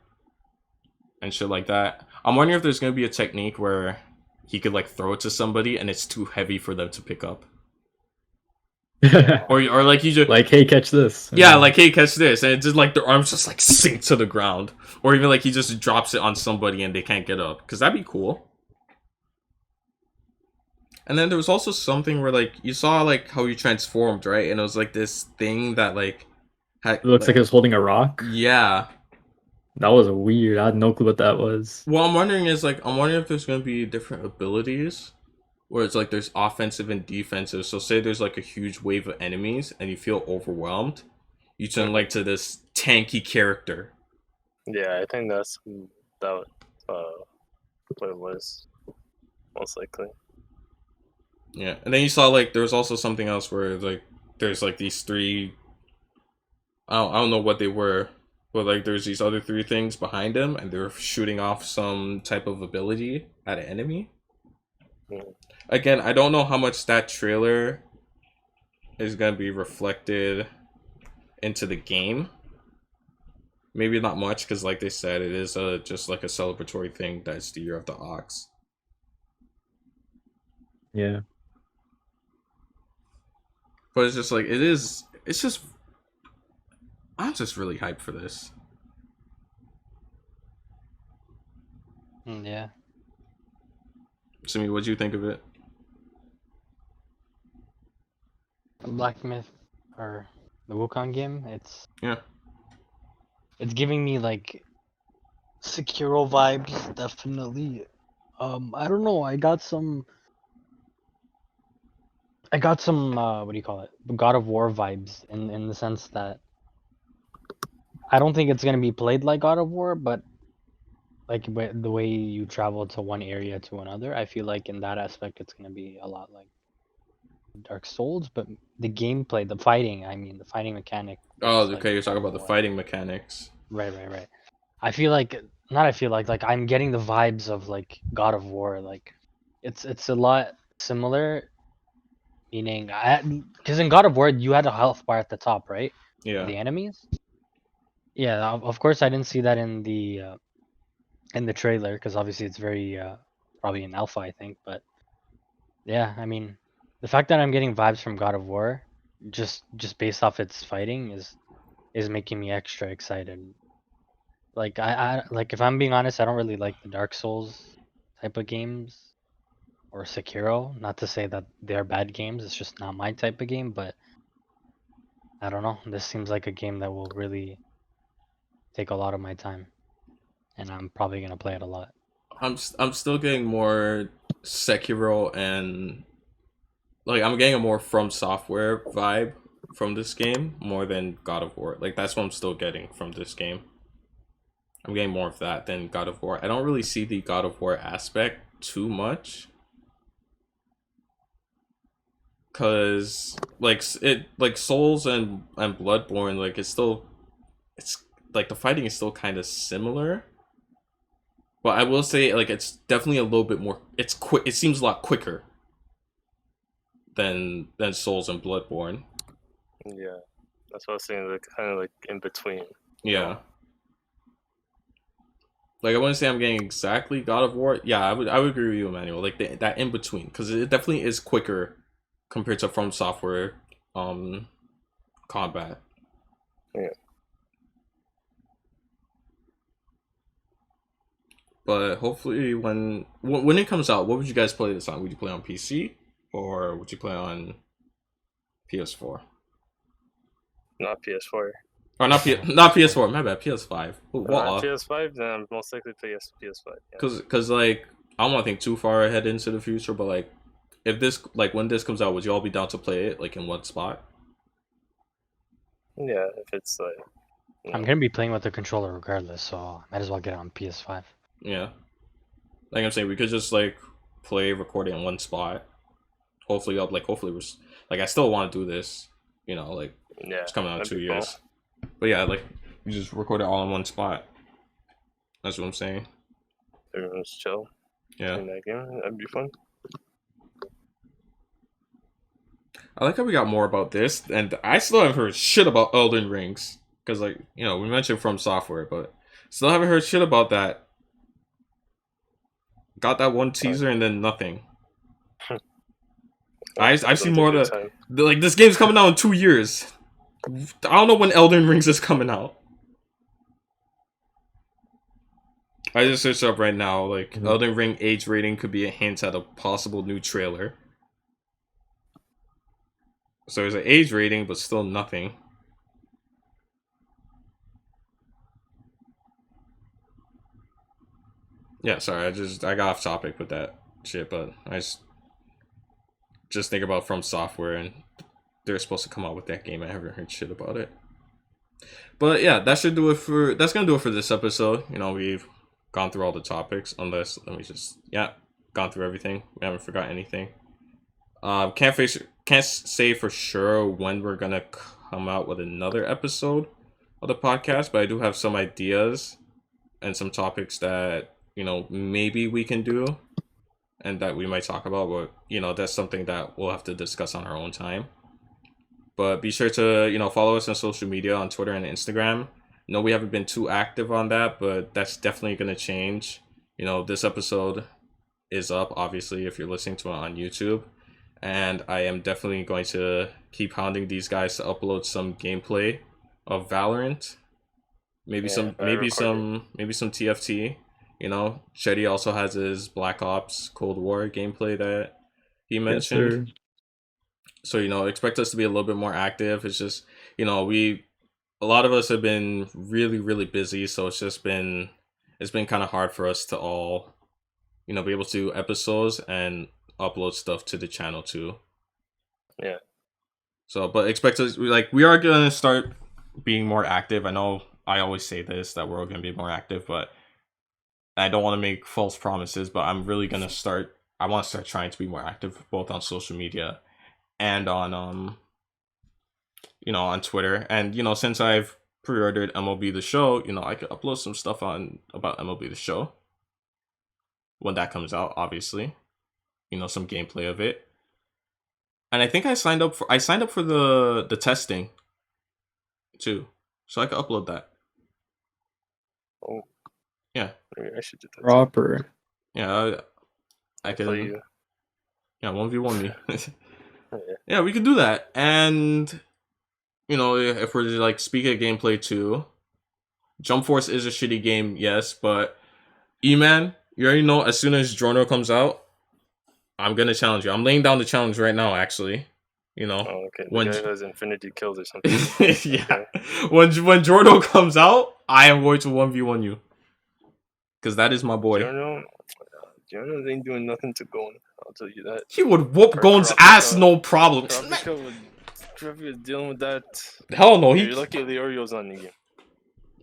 and shit like that. I'm wondering if there's gonna be a technique where he could, like, throw it to somebody and it's too heavy for them to pick up. Or like you just like, hey, catch this. yeah, like, hey, catch this, and it's just like their arms just like sink to the ground, or even like he just drops it on somebody and they can't get up, because that'd be cool. And then there was also something where, like, you saw like how he transformed, right? And it was like this thing that like had It looks like it was holding a rock. yeah. That was weird. I had no clue what that was. What I'm wondering is, like, I'm wondering if there's gonna be different abilities where it's like there's offensive and defensive. So say there's like a huge wave of enemies and you feel overwhelmed, you turn like to this tanky character. Yeah, I think that's that what it was, most likely. Yeah, and then you saw like there was also something else where like there's like these three. I don't know what they were, but like there's these other three things behind him, and they're shooting off some type of ability at an enemy. Mm. Again, I don't know how much that trailer is gonna be reflected into the game. Maybe not much, because like they said, it is just like a celebratory thing. That's the year of the ox. Yeah. But it's just like it's just I'm just really hyped for this. Yeah. Simi, what'd you think of it? Black Myth or the Wukong game, Yeah. it's giving me like Sekiro vibes, definitely. I don't know, I got some what do you call it? God of War vibes in the sense that I don't think it's gonna be played like God of War, but like the way you travel to one area to another, I feel like in that aspect it's gonna be a lot like Dark Souls, but the gameplay, the fighting mechanic. Oh, looks like okay. You're God talking of about the War. fighting mechanics. Right. I feel like not. I feel like I'm getting the vibes of like God of War. Like, it's a lot similar. Meaning, because in God of War you had a health bar at the top, right? For Yeah. the enemies. Yeah, of course I didn't see that in the trailer because obviously it's very probably an alpha, I think. But yeah, I mean, the fact that I'm getting vibes from God of War, just based off its fighting, is making me extra excited. Like I like if I'm being honest, I don't really like the Dark Souls type of games or Sekiro. Not to say that they're bad games, it's just not my type of game, but I don't know. This seems like a game that will really take a lot of my time and I'm probably going to play it a lot. I'm still getting more Sekiro, and like I'm getting a more From Software vibe from this game more than God of War. Like that's what I'm still getting from this game. I'm getting more of that than God of War. I don't really see the God of War aspect too much. Cause like Souls and Bloodborne, like it's like the fighting is still kind of similar. But I will say, like, it's definitely a little bit more. It's quick. It seems a lot quicker than Souls and Bloodborne. Yeah, that's what I was saying. Like kind of like in between. Yeah. Like I wouldn't say I'm getting exactly God of War. Yeah, I would agree with you, Emmanuel. Like that in between, because it definitely is quicker compared to From Software, combat. Yeah. But hopefully, when it comes out, what would you guys play this on? Would you play on PC or would you play on PS4? Not PS4. Or not not PS4. My bad. PS5. PS5, then I'm most likely PS5. Yeah. Cause like I don't want to think too far ahead into the future, but like if this when this comes out, would you all be down to play it like in one spot? Yeah, if it's like. I'm going to be playing with the controller regardless, so I might as well get it on PS5. Yeah. Like I'm saying, we could just like play, record it in one spot. Hopefully, I still want to do this. Like it's coming out in 2 years. Cool. But yeah, like you just record it all in one spot. That's what I'm saying. Everyone's chill. Yeah. in that game. That'd be fun. I like how we got more about this, and I still haven't heard shit about Elden Rings. Because, like, you know, we mentioned From Software, but still haven't heard shit about that. Got that one teaser and then nothing. I've seen more of the like, this game's coming out in 2 years. I don't know when Elden Rings is coming out. I just searched up right now, like, Elden Ring age rating could be a hint at a possible new trailer. So there's an age rating, but still nothing. Yeah, sorry, I got off topic with that shit, but I just think about From Software, and they're supposed to come out with that game. I haven't heard shit about it. But yeah, that's gonna do it for this episode. You know, we've gone through all the topics, gone through everything. We haven't forgot anything. Can't say for sure when we're gonna come out with another episode of the podcast, but I do have some ideas and some topics that, you know, maybe we can do and that we might talk about, but, you know, that's something that we'll have to discuss on our own time. But be sure to, you know, follow us on social media, on Twitter and Instagram. No, we haven't been too active on that, but that's definitely going to change. You know, this episode is up, obviously, if you're listening to it on YouTube. And I am definitely going to keep hounding these guys to upload some gameplay of Valorant. Maybe some TFT. You know, Shetty also has his Black Ops Cold War gameplay that he mentioned. Yes, so, you know, expect us to be a little bit more active. It's just, you know, a lot of us have been really, really busy, so it's been kind of hard for us to all, you know, be able to do episodes and upload stuff to the channel too. Yeah. So, but expect us, we are gonna start being more active. I know I always say this, that we're gonna be more active, but I don't want to make false promises, but I'm really gonna start. I want to start trying to be more active, both on social media and on you know, on Twitter. And, you know, since I've pre-ordered MLB the Show, you know, I could upload some stuff about MLB the Show when that comes out, obviously. You know, some gameplay of it. And I think I signed up for the testing too, so I could upload that. Oh. Yeah. Maybe I should do that. Proper. Yeah, I can. You. Yeah, 1v1 me. Yeah. Yeah, we could do that. And, you know, if we're like speaking of gameplay too, Jump Force is a shitty game, yes, but E-Man, you already know, as soon as Jorno comes out, I'm gonna challenge you. I'm laying down the challenge right now, actually. You know. Oh, okay. The guy who has infinity kills or something. Yeah. Okay. When Jorno comes out, I am going to 1v1 you. Because that is my boy. Jorno ain't doing nothing to Gon. I'll tell you that. He would whoop Gon's ass, no problem. Kurapika was dealing with that. Hell no. You're lucky Leorio's on the game.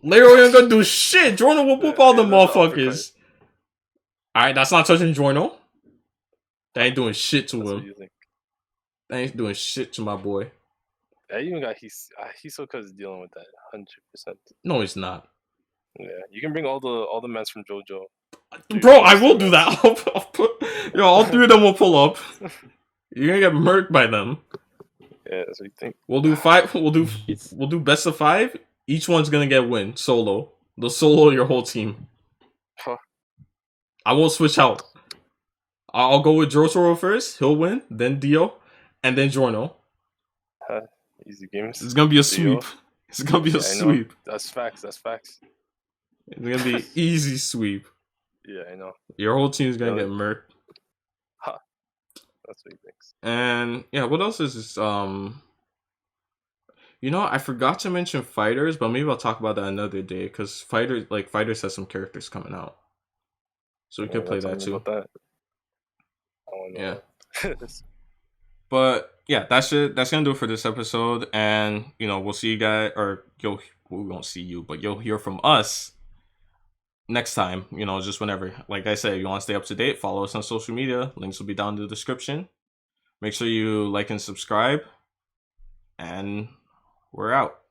Leorio ain't gonna do shit. Jorno will whoop all the motherfuckers. Alright, that's not touching Jorno. That ain't doing shit to him. That ain't doing shit to my boy. I even got Hisoka's dealing with that 100%. No, he's not. Yeah, you can bring all the men from JoJo. Bro, I will do that. All three of them will pull up. You're gonna get murked by them. Yeah, that's what you think. We'll do 5. We'll do best of 5. Each one's gonna get win solo. They'll solo your whole team. Huh. I won't switch out. I'll go with Jotaro first. He'll win. Then Dio, and then Jorno. Easy games. It's gonna be a sweep. It's gonna be a sweep. That's facts. It's gonna be an easy sweep. Yeah, I know. Your whole team's gonna get murked. Huh. That's what he thinks. And yeah, what else is this? You know, I forgot to mention Fighters, but maybe I'll talk about that another day, because Fighters has some characters coming out, so we could play that too. About that. Yeah. But yeah, that's it. That's gonna do it for this episode, and you know, we'll see you guys, we won't see you, but you'll hear from us next time. You know, just whenever. Like I said, if you want to stay up to date, follow us on social media. Links will be down in the description. Make sure you like and subscribe, and we're out.